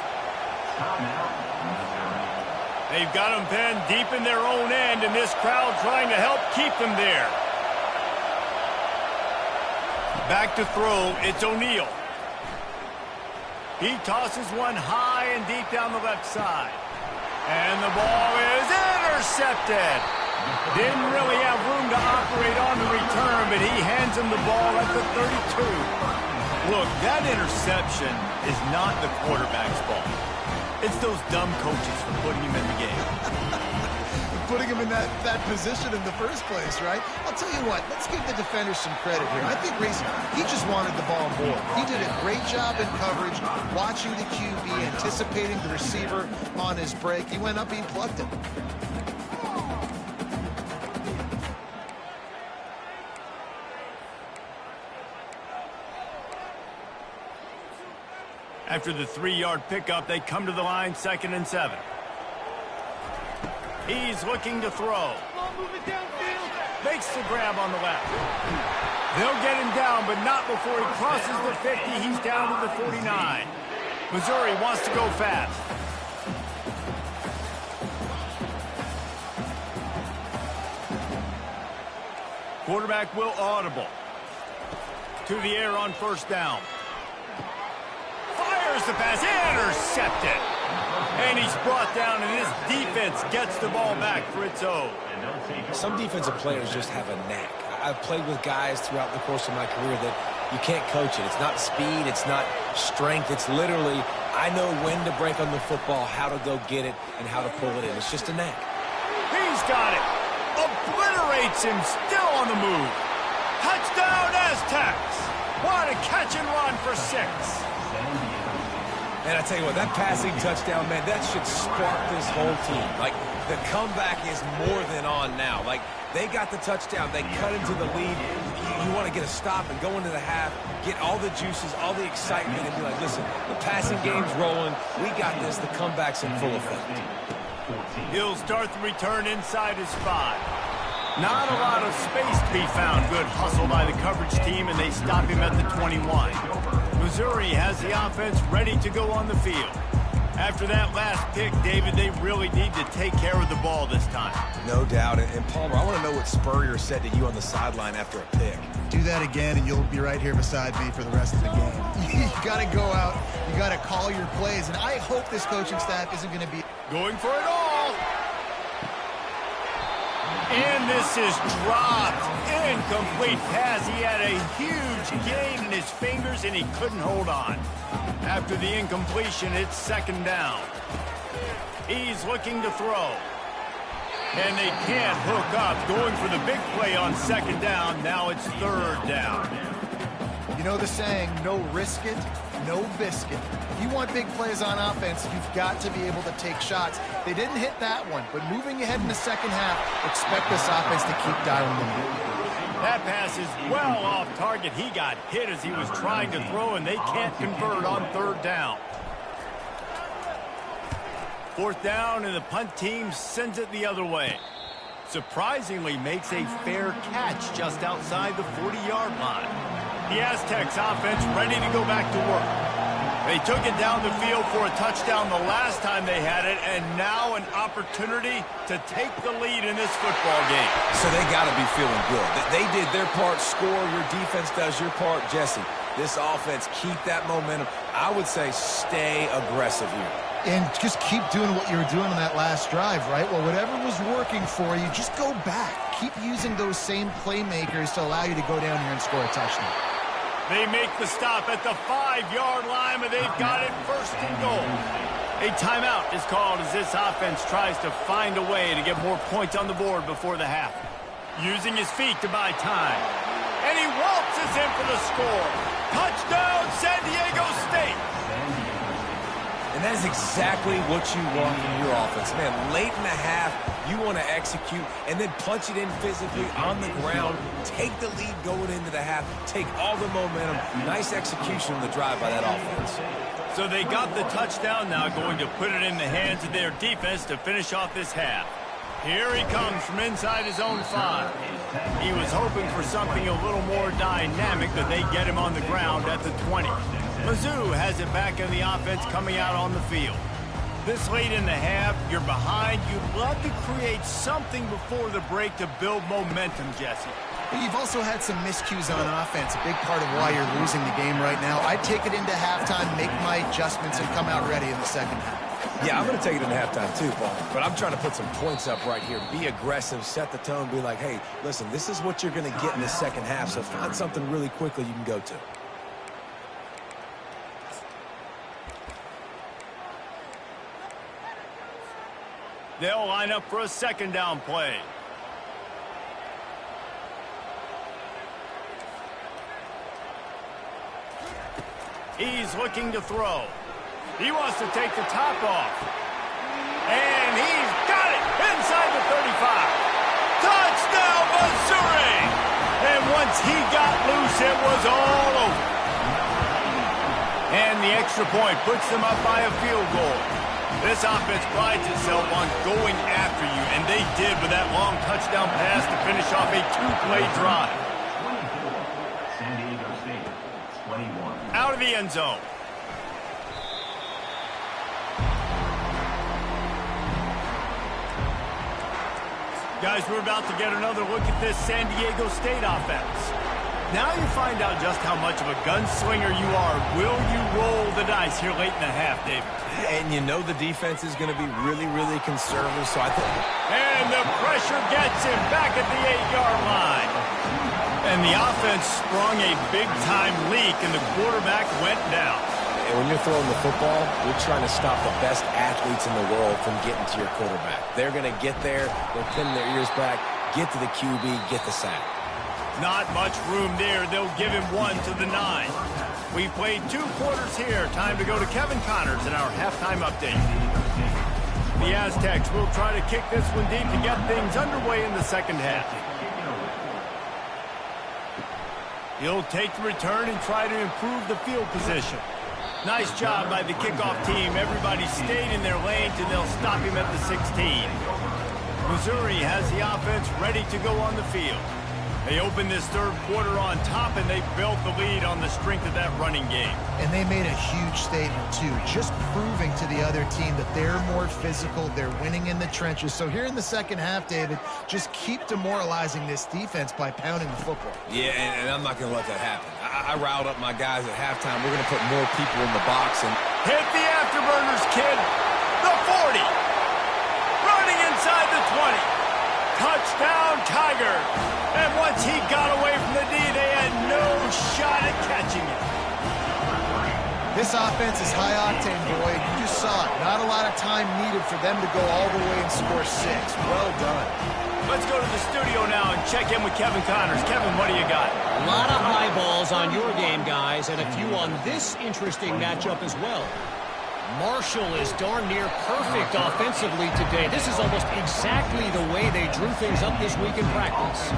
S1: They've got them pinned deep in their own end, and this crowd trying to help keep them there. Back to throw, it's O'Neal. He tosses one high and deep down the left side. And the ball is intercepted. Didn't really have room to operate on the return, but he hands him the ball at the 32. Look, that interception is not the quarterback's fault. It's those dumb coaches for putting him in the game.
S3: Putting him in that position in the first place, right? I'll tell you what, let's give the defenders some credit here. I think Reese, he just wanted the ball more. He did a great job in coverage, watching the QB, anticipating the receiver on his break. He went up, he plucked him.
S1: After the 3-yard pickup, they come to the line, 2nd and 7. He's looking to throw. Makes the grab on the left. They'll get him down, but not before he crosses the 50. He's down to the 49. Missouri wants to go fast. Quarterback will audible. To the air on first down. Fires the pass, intercepted. And he's brought down, and his defense gets the ball back for its own.
S2: Some defensive players just have a knack. I've played with guys throughout the course of my career that you can't coach it. It's not speed, it's not strength. It's literally, I know when to break on the football, how to go get it, and how to pull it in. It's just a knack.
S1: He's got it. Obliterates him, still on the move. Touchdown, Aztecs! What a catch and run for 6.
S2: And I tell you what, that passing touchdown, man, that should spark this whole team. Like, the comeback is more than on now. Like, they got the touchdown. They cut into the lead. You want to get a stop and go into the half, get all the juices, all the excitement, and be like, listen, the passing game's rolling. We got this. The comeback's in full effect.
S1: He'll start the return inside his 5. Not a lot of space to be found. Good hustle by the coverage team, and they stop him at the 21. Missouri has the offense ready to go on the field. After that last pick, David, they really need to take care of the ball this time.
S2: No doubt. And Palmer, I want to know what Spurrier said to you on the sideline after a pick.
S3: Do that again, and you'll be right here beside me for the rest of the game. You got to go out. You got to call your plays, and I hope this coaching staff isn't going to be
S1: going for it all. And this is dropped. Incomplete pass. He had a huge gain in his fingers, and he couldn't hold on. After the incompletion, it's 2nd down. He's looking to throw. And they can't hook up. Going for the big play on 2nd down. Now it's 3rd down.
S3: You know the saying, no risk it, no biscuit. If you want big plays on offense, you've got to be able to take shots. They didn't hit that one, but moving ahead in the second half, expect this offense to keep dialing them in.
S1: That pass is well off target. He got hit as he was trying to throw, and they can't convert on 3rd down. 4th down, and the punt team sends it the other way. Surprisingly makes a fair catch just outside the 40-yard line. The Aztecs offense ready to go back to work. They took it down the field for a touchdown the last time they had it, and now an opportunity to take the lead in this football game.
S2: So they got to be feeling good. They did their part, score. Your defense does your part. Jesse, this offense, keep that momentum. I would say stay aggressive here.
S3: And just keep doing what you were doing on that last drive, right? Well, whatever was working for you, just go back. Keep using those same playmakers to allow you to go down here and score a touchdown.
S1: They make the stop at the 5-yard line, but they've got it 1st and goal. A timeout is called as this offense tries to find a way to get more points on the board before the half. Using his feet to buy time. And he waltzes in for the score. Touchdown, San Diego State.
S2: And that is exactly what you want from your offense. Man, late in the half, you want to execute and then punch it in physically on the ground. Take the lead going into the half. Take all the momentum. Nice execution on the drive by that offense.
S1: So they got the touchdown, now going to put it in the hands of their defense to finish off this half. Here he comes from inside his own 5. He was hoping for something a little more dynamic, but they get him on the ground at the 20. Mizzou has it back in the offense coming out on the field. This late in the half, you're behind. You'd love to create something before the break to build momentum, Jesse.
S3: But you've also had some miscues on offense, a big part of why you're losing the game right now. I'd take it into halftime, make my adjustments, and come out ready in the second half.
S2: Yeah, I'm going to take it into halftime too, Paul. But I'm trying to put some points up right here. Be aggressive, set the tone, be like, hey, listen, this is what you're going to get in the second half, so find something really quickly you can go to.
S1: They'll line up for a 2nd down play. He's looking to throw. He wants to take the top off. And he's got it inside the 35. Touchdown, Missouri! And once he got loose, it was all over. And the extra point puts them up by a field goal. This offense prides itself on going after you, and they did with that long touchdown pass to finish off a 2-play drive.
S4: San Diego State, 21.
S1: Out of the end zone. Guys, we're about to get another look at this San Diego State offense. Now you find out just how much of a gunslinger you are. Will you roll the dice here late in the half, David?
S2: And you know the defense is going to be really, really conservative, so I think...
S1: And the pressure gets him back at the 8-yard line. And the offense sprung a big-time leak, and the quarterback went down.
S2: And when you're throwing the football, you're trying to stop the best athletes in the world from getting to your quarterback. They're going to get there, they'll pin their ears back, get to the QB, get the sack.
S1: Not much room there. They'll give him 1 to the 9. We've played 2 quarters here. Time to go to Kevin Connors in our halftime update. The Aztecs will try to kick this one deep to get things underway in the second half. He'll take the return and try to improve the field position. Nice job by the kickoff team. Everybody stayed in their lanes, and they'll stop him at the 16. Missouri has the offense ready to go on the field. They opened this third quarter on top, and they built the lead on the strength of that running game.
S3: And they made a huge statement, too, just proving to the other team that they're more physical, they're winning in the trenches. So here in the second half, David, just keep demoralizing this defense by pounding the football.
S2: Yeah, and I'm not going to let that happen. I riled up my guys at halftime. We're going to put more people in the box. And
S1: hit the afterburners, kid. The 40. Running inside the 20. Touchdown, Tiger. And once he got away from the D, they had no shot at catching it.
S3: This offense is high octane, Boyd. You just saw it. Not a lot of time needed for them to go all the way and score 6. Well done.
S1: Let's go to the studio now and check in with Kevin Connors. Kevin, what do you got?
S5: A lot of high balls on your game, guys, and a few on this interesting matchup as well. Marshall is darn near perfect offensively today. This is almost exactly the way they drew things up this week in practice.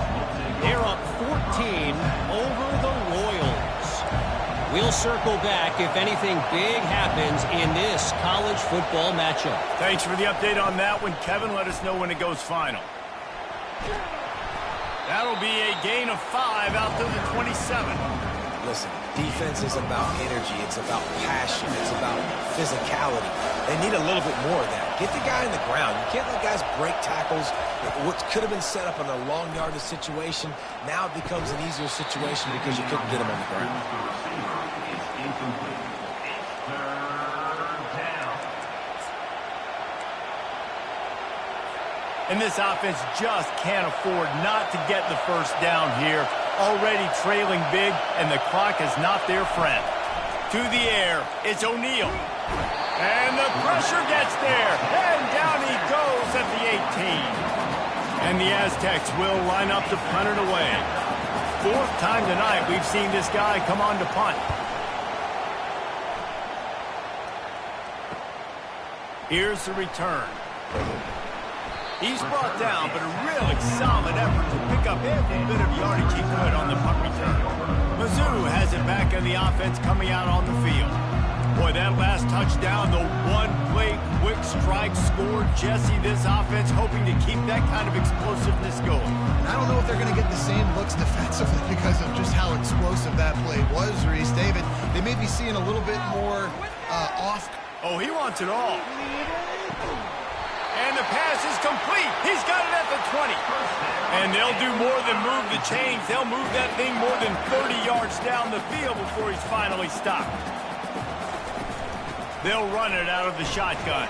S5: They're up 14 over the Royals. We'll circle back if anything big happens in this college football matchup.
S1: Thanks for the update on that one, Kevin. Let us know when it goes final. That'll be a gain of 5 out to the 27.
S2: listen, defense is about energy. It's about passion. It's about physicality. They need a little bit more of that. Get the guy in the ground. You can't let guys break tackles. What could have been set up in a long yardage situation, now it becomes an easier situation because you couldn't get him on the ground.
S1: And this offense just can't afford not to get the first down here. Already trailing big, and the clock is not their friend. To the air, it's O'Neal. And the pressure gets there. And down he goes at the 18. And the Aztecs will line up to punt it away. Fourth time tonight we've seen this guy come on to punt. Here's the return. He's brought down, but a really solid effort to pick up every bit of yardage he could on the punt return. Mizzou has it back in the offense coming out on the field. Boy, that last touchdown, the one-play quick strike score. Jesse, this offense hoping to keep that kind of explosiveness going.
S3: I don't know if they're going to get the same looks defensively because of just how explosive that play was, Reese. David, they may be seeing a little bit more off.
S1: Oh, he wants it all. And the pass is complete. He's got it at the 20. And they'll do more than move the chains. They'll move that thing more than 30 yards down the field before he's finally stopped. They'll run it out of the shotgun.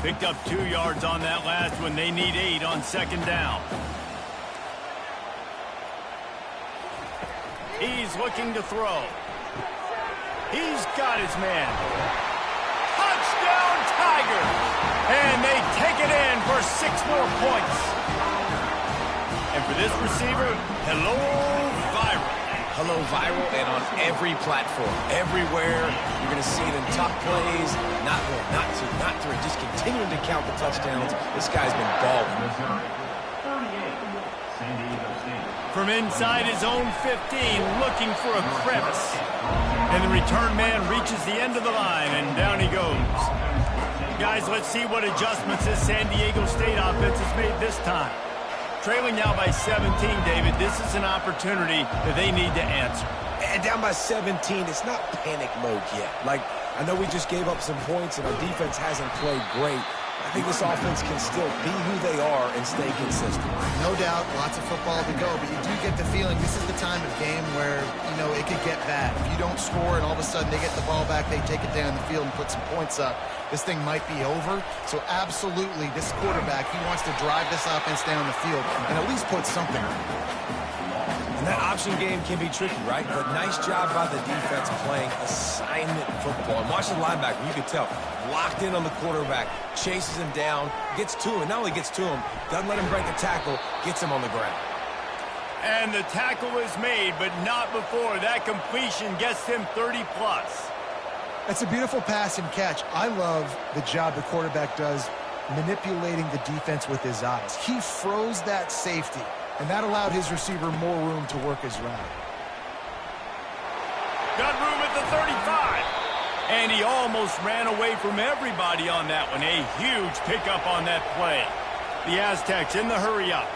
S1: Picked up 2 yards on that last one. They need 8 on second down. He's looking to throw. He's got his man. Touchdown, Tigers! And they take it in for 6 more points. And for this receiver, hello, viral.
S2: Hello, viral, and on every platform, everywhere. You're going to see it in top plays. Not 1, not 2, not 3. Just continuing to count the touchdowns. This guy's been balling.
S1: From inside his own 15, looking for a crevice. And the return man reaches the end of the line, and down he goes. Guys, let's see what adjustments this San Diego State offense has made this time. Trailing now by 17, David, this is an opportunity that they need to answer.
S2: And down by 17, it's not panic mode yet. Like, I know we just gave up some points and our defense hasn't played great. I think this offense can still be who they are and stay consistent.
S3: No doubt, lots of football to go, but you do get the feeling this is the time of game where, you know, it could get bad. If you don't score and all of a sudden they get the ball back, they take it down the field and put some points up, this thing might be over. So absolutely, this quarterback, he wants to drive this offense down the field and at least put something on it.
S2: And that option game can be tricky, right? But nice job by the defense playing assignment football. And watch the linebacker, you can tell, locked in on the quarterback, chases him down, gets to him. Not only gets to him, doesn't let him break the tackle, gets him on the ground.
S1: And the tackle is made, but not before. That completion gets him 30-plus.
S3: That's a beautiful pass and catch. I love the job the quarterback does manipulating the defense with his eyes. He froze that safety, and that allowed his receiver more room to work his route.
S1: Got room at the 35. And he almost ran away from everybody on that one. A huge pickup on that play. The Aztecs in the hurry-up.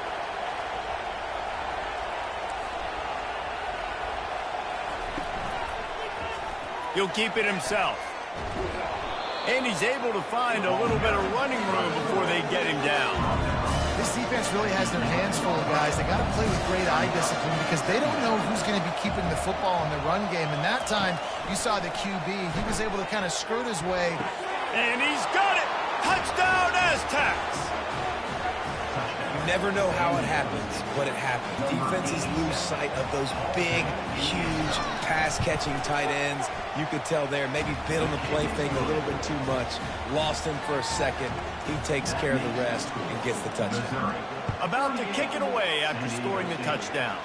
S1: He'll keep it himself. And he's able to find a little bit of running room before they get him down.
S3: This defense really has their hands full of guys. They got to play with great eye discipline because they don't know who's going to be keeping the football in the run game. And that time, you saw the QB. He was able to kind of skirt his way.
S1: And he's got it! Touchdown, Aztecs!
S2: You never know how it happens, but it happens. Defenses lose sight of those big, huge, pass-catching tight ends. You could tell there, maybe bit on the play fake a little bit too much. Lost him for a second. He takes care of the rest and gets the touchdown.
S1: About to kick it away after scoring the touchdown.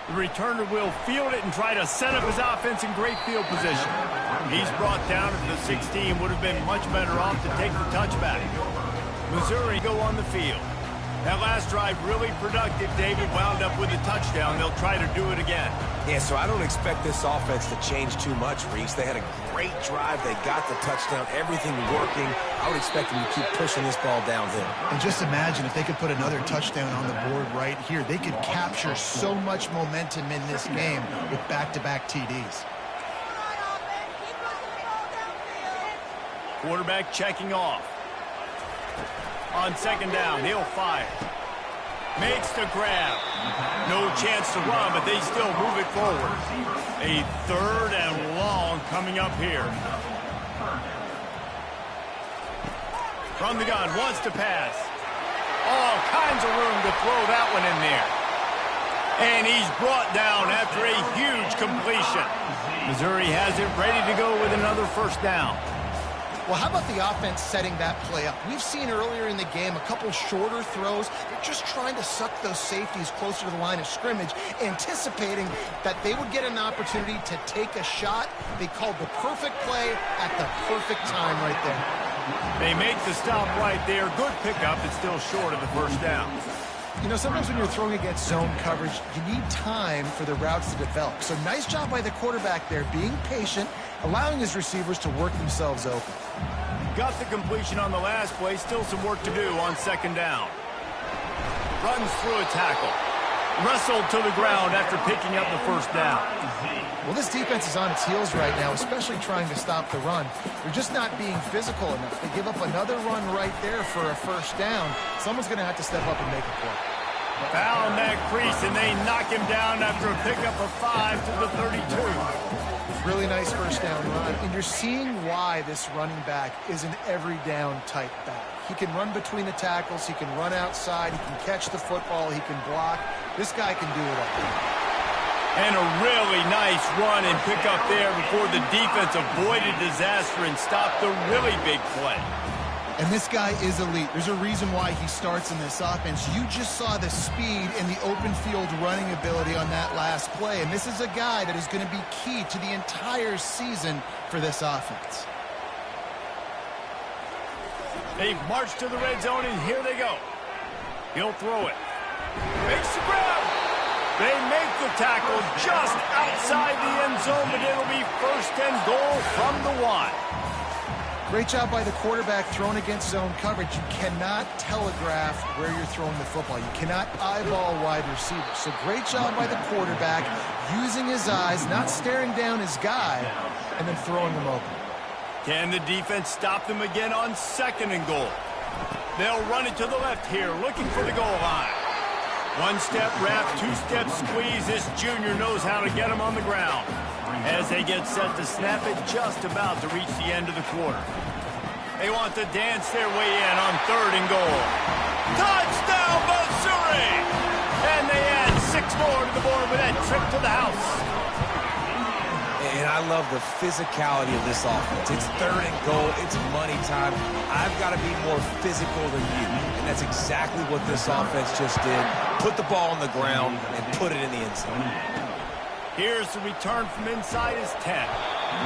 S1: The returner will field it and try to set up his offense in great field position. He's brought down at the 16. Would have been much better off to take the touchback. Missouri go on the field. That last drive really productive. David wound up with a touchdown. They'll try to do it again.
S2: Yeah, so I don't expect this offense to change too much, Reese. They had a great drive. They got the touchdown. Everything working. I would expect them to keep pushing this ball downhill.
S3: And just imagine if they could put another touchdown on the board right here. They could capture so much momentum in this game with back-to-back TDs.
S1: Quarterback checking off. On second down, he'll fire. Makes the grab. No chance to run, but they still move it forward. A third and long coming up here. From the gun, wants to pass. All kinds of room to throw that one in there. And he's brought down after a huge completion. Missouri has it ready to go with another first down.
S3: Well, how about the offense setting that play up? We've seen earlier in the game a couple shorter throws. They're just trying to suck those safeties closer to the line of scrimmage, anticipating that they would get an opportunity to take a shot. They called the perfect play at the perfect time right there.
S1: They make the stop right there. Good pickup. It's still short of the first down.
S3: You know, sometimes when you're throwing against zone coverage, you need time for the routes to develop. So nice job by the quarterback there, being patient, allowing his receivers to work themselves open.
S1: Got the completion on the last play. Still some work to do on second down. Runs through a tackle. Wrestled to the ground after picking up the first down.
S3: Well, this defense is on its heels right now, especially trying to stop the run. They're just not being physical enough. They give up another run right there for a first down. Someone's going to have to step up and make a play.
S1: Found that crease, and they knock him down after a pickup of 5 to the 32.
S3: Really nice first down run. And you're seeing why this running back is an every down type back. He can run between the tackles. He can run outside. He can catch the football. He can block. This guy can do it all.
S1: And a really nice run and pick up there before the defense avoided disaster and stopped the really big play.
S3: And this guy is elite. There's a reason why he starts in this offense. You just saw the speed and the open field running ability on that last play. And this is a guy that is going to be key to the entire season for this offense.
S1: They've marched to the red zone, and here they go. He'll throw it. Makes the grab. They make the tackle just outside the end zone, but it'll be first and goal from the 1.
S3: Great job by the quarterback thrown against zone coverage. You cannot telegraph where you're throwing the football. You cannot eyeball wide receivers. So great job by the quarterback using his eyes, not staring down his guy, and then throwing him open.
S1: Can the defense stop them again on second and goal? They'll run it to the left here, looking for the goal line. One-step wrap, two-step squeeze. This junior knows how to get them on the ground. As they get set to snap it, just about to reach the end of the quarter. They want to dance their way in on third and goal. Touchdown, Missouri! And they add 6 more to the board with that trip to the house.
S2: And I love the physicality of this offense. It's 3rd and goal. It's money time. I've got to be more physical than you. And that's exactly what this offense just did. Put the ball on the ground and put it in the end zone.
S1: Here's the return from inside his 10.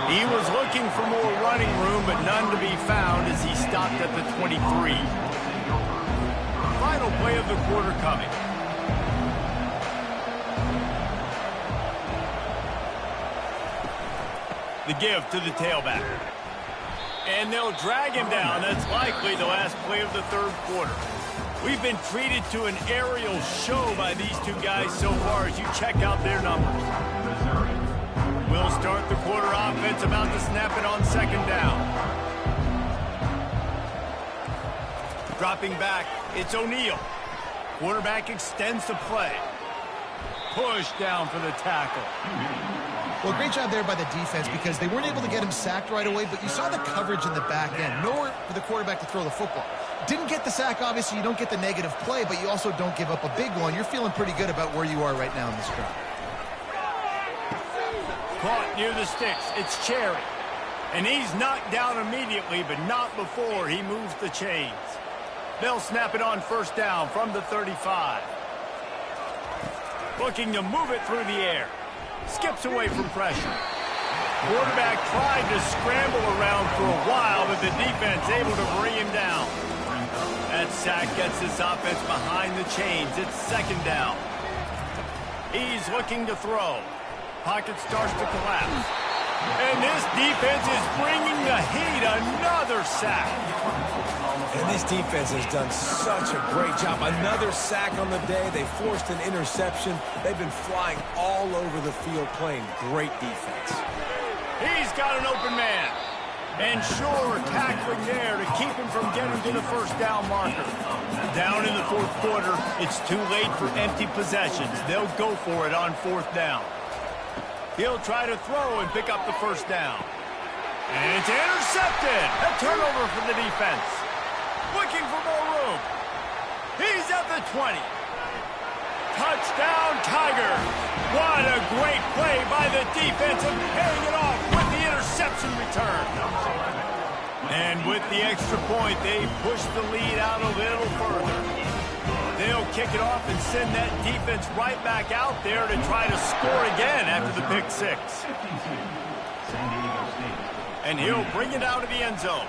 S1: He was looking for more running room, but none to be found as he stopped at the 23. Final play of the quarter coming. The give to the tailback. And they'll drag him down. That's likely the last play of the 3rd quarter. We've been treated to an aerial show by these two guys so far as you check out their numbers. We'll start the quarter offense about to snap it on 2nd down. Dropping back, it's O'Neal. Quarterback extends the play. Push down for the tackle.
S3: Well, great job there by the defense because they weren't able to get him sacked right away, but you saw the coverage in the back end. Nowhere for the quarterback to throw the football. Didn't get the sack, obviously. You don't get the negative play, but you also don't give up a big one. You're feeling pretty good about where you are right now in this drive.
S1: Caught near the sticks. It's Cherry. And he's knocked down immediately, but not before he moves the chains. They'll snap it on 1st down from the 35. Looking to move it through the air. Skips away from pressure. Quarterback tried to scramble around for a while, but the defense able to bring him down. That sack gets this offense behind the chains. It's 2nd down. He's looking to throw. Pocket starts to collapse. And this defense is bringing the heat. Another sack.
S2: And this defense has done such a great job. Another sack on the day. They forced an interception. They've been flying all over the field playing great defense.
S1: He's got an open man. And sure, tackling there to keep him from getting to the 1st down marker. Down in the 4th quarter, it's too late for empty possessions. They'll go for it on 4th down. He'll try to throw and pick up the 1st down. And it's intercepted. A turnover for the defense. Looking for more room. He's at the 20. Touchdown, Tigers. What a great play by the defense and paying it off with the interception return. And with the extra point, they push the lead out a little further. They'll kick it off and send that defense right back out there to try to score again after the pick 6. And he'll bring it out of the end zone.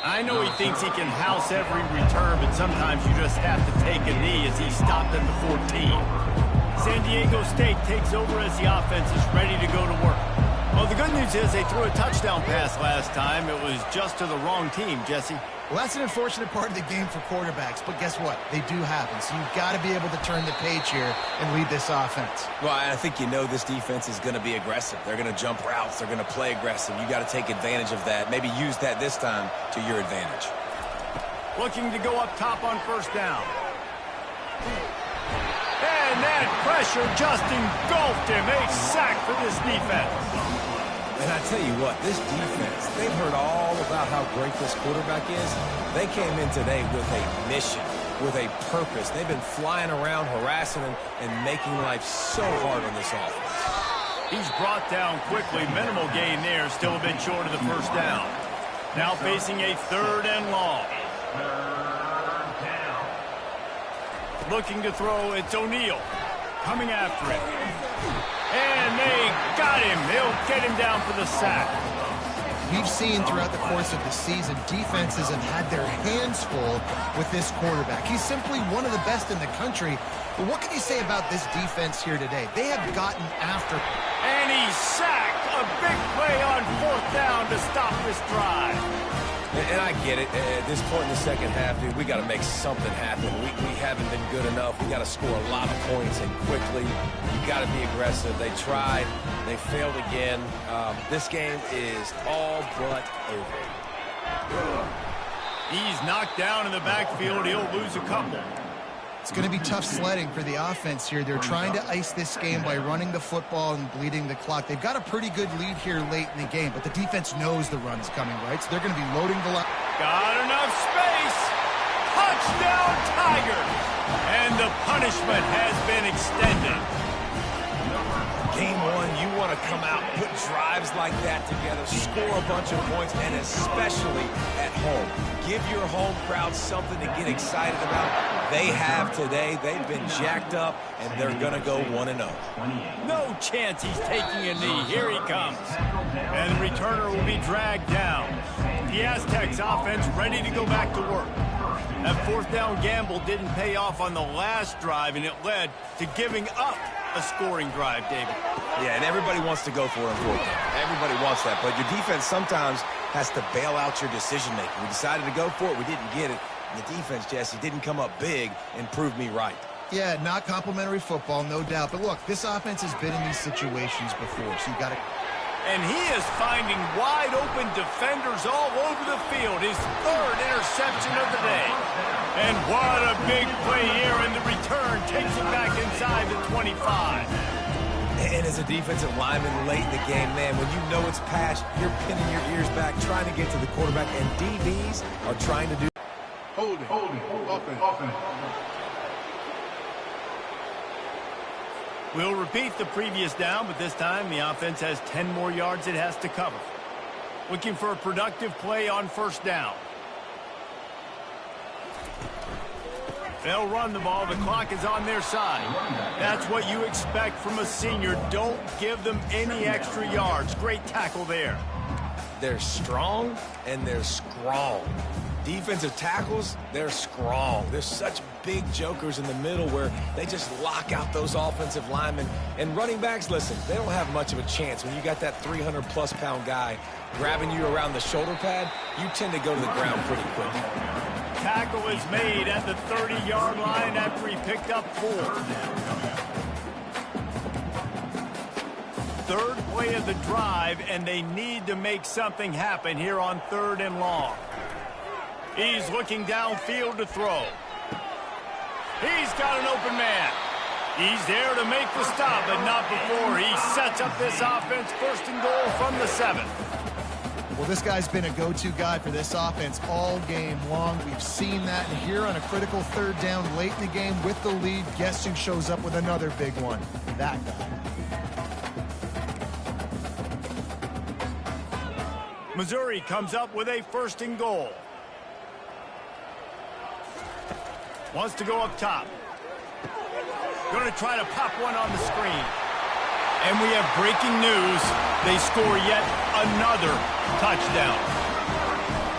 S1: I know he thinks he can house every return, but sometimes you just have to take a knee as he stopped at the 14. San Diego State takes over as the offense is ready to go to work. Well, the good news is they threw a touchdown pass last time. It was just to the wrong team, Jesse.
S3: Well, that's an unfortunate part of the game for quarterbacks, but guess what? They do happen, so you've got to be able to turn the page here and lead this offense.
S2: Well, I think you know this defense is going to be aggressive. They're going to jump routes. They're going to play aggressive. You got to take advantage of that. Maybe use that this time to your advantage.
S1: Looking to go up top on 1st down. And that pressure just engulfed him. A sack for this defense.
S2: And I tell you what, this defense, they've heard all about how great this quarterback is. They came in today with a mission, with a purpose. They've been flying around, harassing him, and making life so hard on this offense.
S1: He's brought down quickly. Minimal gain there, still a bit short of the 1st down. Now facing a 3rd and long. Looking to throw, it's O'Neal. Coming after it. And they got him. They'll get him down for the sack.
S3: We've seen throughout the course of the season, defenses have had their hands full with this quarterback. He's simply one of the best in the country. But what can you say about this defense here today? They have gotten after.
S1: And he's sacked. A big play on 4th down to stop this drive.
S2: And I get it. At this point in the second half, dude, we got to make something happen. We haven't been good enough. We got to score a lot of points and quickly. You got to be aggressive. They tried. They failed again. This game is all but over.
S1: He's knocked down in the backfield. He'll lose a couple.
S3: It's going to be tough sledding for the offense here. They're trying to ice this game by running the football and bleeding the clock. They've got a pretty good lead here late in the game, but the defense knows the run's coming, right? So they're going to be loading the line.
S1: Got enough space. Touchdown, Tigers. And the punishment has been extended.
S2: to come out, put drives like that together, score a bunch of points, and especially at home. Give your home crowd something to get excited about. They have today. They've been jacked up, and they're going to go 1-0.
S1: No chance he's taking a knee. Here he comes. And the returner will be dragged down. The Aztecs offense ready to go back to work. That fourth down gamble didn't pay off on the last drive, and it led to giving up a scoring drive, David.
S2: Yeah, and everybody wants to go for it on fourth down. Everybody wants that, but your defense sometimes has to bail out your decision-making. We decided to go for it. We didn't get it. And the defense, Jesse, didn't come up big and prove me right.
S3: Yeah, not complimentary football, no doubt. But look, this offense has been in these situations before, so you got to...
S1: And he is finding wide-open defenders all over the field. His third interception of the day. And what a big play here, and the return takes it back inside the 25.
S2: And as a defensive lineman late in the game, man, when you know it's pass, you're pinning your ears back, trying to get to the quarterback, and DBs are trying to do...
S6: Hold it, open.
S1: We'll repeat the previous down, but this time the offense has 10 more yards it has to cover. Looking for a productive play on first down. They'll run the ball. The clock is on their side. That's what you expect from a senior. Don't give them any extra yards. Great tackle there.
S2: They're strong and they're strong. Defensive tackles, they're strong. There's such big jokers in the middle where they just lock out those offensive linemen. And running backs, listen, they don't have much of a chance. When you got that 300-plus pound guy grabbing you around the shoulder pad, you tend to go to the ground pretty quick.
S1: Tackle is made at the 30-yard line after he picked up 4. Third play of the drive, and they need to make something happen here on 3rd and long. He's looking downfield to throw. He's got an open man. He's there to make the stop, but not before he sets up this offense 1st and goal from the 7.
S3: Well, this guy's been a go-to guy for this offense all game long. We've seen that here on a critical 3rd down late in the game with the lead. Guess who shows up with another big one? That guy.
S1: Missouri comes up with a 1st and goal. Wants to go up top. Going to try to pop one on the screen. And we have breaking news. They score yet another touchdown.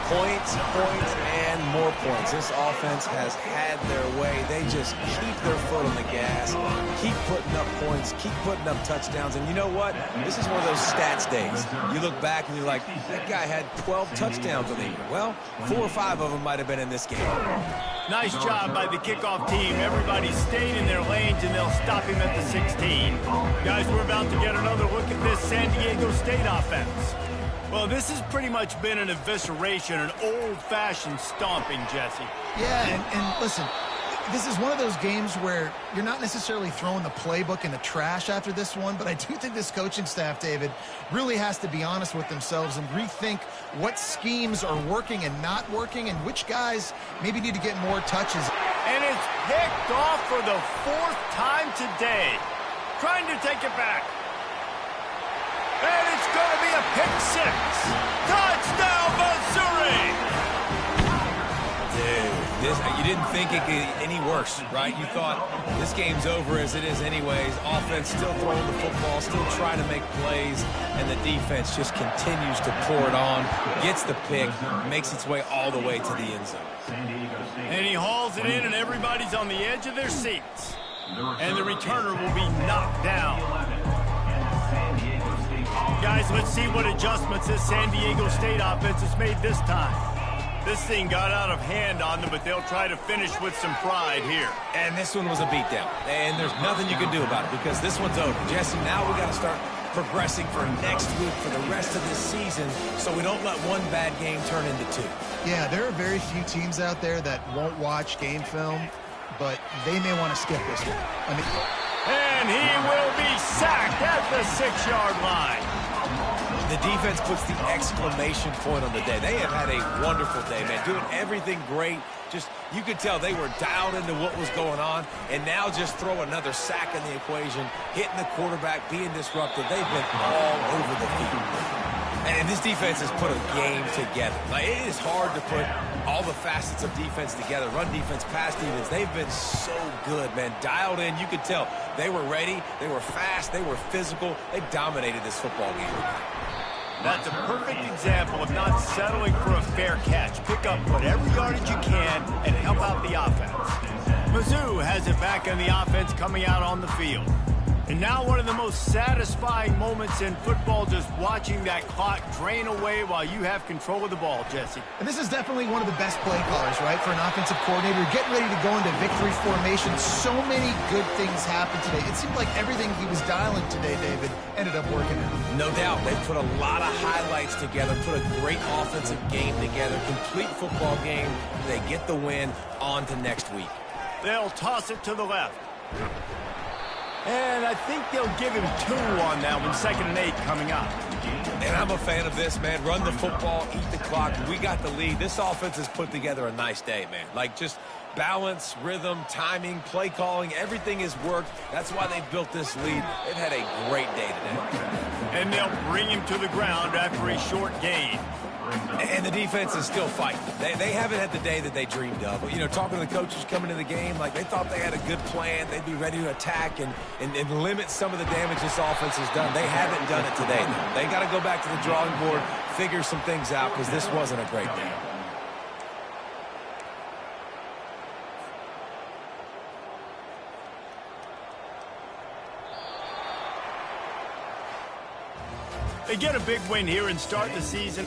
S2: Points, and more points. This offense has had their way. They just keep their foot on the gas, keep putting up points, keep putting up touchdowns. And you know what? This is one of those stats days. You look back and you're like, that guy had 12 touchdowns on the year. Well, 4 or 5 of them might have been in this game.
S1: Nice job by the kickoff team. Everybody stayed in their lanes, and they'll stop him at the 16. Guys, we're about to get another look at this San Diego State offense. Well, this has pretty much been an evisceration, an old-fashioned stomping, Jesse.
S3: Yeah, and listen, this is one of those games where you're not necessarily throwing the playbook in the trash after this one, but I do think this coaching staff, David, really has to be honest with themselves and rethink what schemes are working and not working and which guys maybe need to get more touches.
S1: And it's picked off for the 4th time today. Trying to take it back. And it's going to be a pick 6. Touchdown, Missouri!
S2: Dude, you didn't think it could get any worse, right? You thought this game's over as it is anyways. Offense still throwing the football, still trying to make plays, and the defense just continues to pour it on, gets the pick, makes its way all the way to the end zone.
S1: And he hauls it in, and everybody's on the edge of their seats. And the returner will be knocked down. Guys, let's see what adjustments this San Diego State offense has made this time. This thing got out of hand on them, but they'll try to finish with some pride here.
S2: And this one was a beatdown. And there's nothing you can do about it because this one's over. Jesse, now we got to start progressing for next week for the rest of this season so we don't let one bad game turn into 2.
S3: Yeah, there are very few teams out there that won't watch game film, but they may want to skip this one.
S1: And he will be sacked at the 6-yard line.
S2: The defense puts the exclamation point on the day. They have had a wonderful day, man. Doing everything great. Just, you could tell they were dialed into what was going on. And now just throw another sack in the equation, hitting the quarterback, being disruptive. They've been all over the field. And this defense has put a game together. Like, it is hard to put all the facets of defense together. Run defense, pass defense. They've been so good, man. Dialed in. You could tell they were ready. They were fast. They were physical. They dominated this football game.
S1: That's a perfect example of not settling for a fair catch. Pick up whatever yardage you can and help out the offense. Mizzou has it back on the offense coming out on the field. And now one of the most satisfying moments in football, just watching that clock drain away while you have control of the ball, Jesse.
S3: And this is definitely one of the best play callers, right, for an offensive coordinator. Getting ready to go into victory formation. So many good things happened today. It seemed like everything he was dialing today, David, ended up working out.
S2: No doubt. They put a lot of highlights together, put a great offensive game together, complete football game. They get the win. On to next week.
S1: They'll toss it to the left. And I think they'll give him 2 on that one. 2nd and 8 coming up.
S2: And I'm a fan of this, man. Run the football, eat the clock. We got the lead. This offense has put together a nice day, man. Like, just balance, rhythm, timing, play calling, everything has worked. That's why they built this lead. They've had a great day today.
S1: And they'll bring him to the ground after a short gain.
S2: And the defense is still fighting. They haven't had the day that they dreamed of. But, you know, talking to the coaches coming to the game, like, they thought they had a good plan. They'd be ready to attack and limit some of the damage this offense has done. They haven't done it today, though. They got to go back to the drawing board, figure some things out, because this wasn't a great day.
S1: They get a big win here and start the season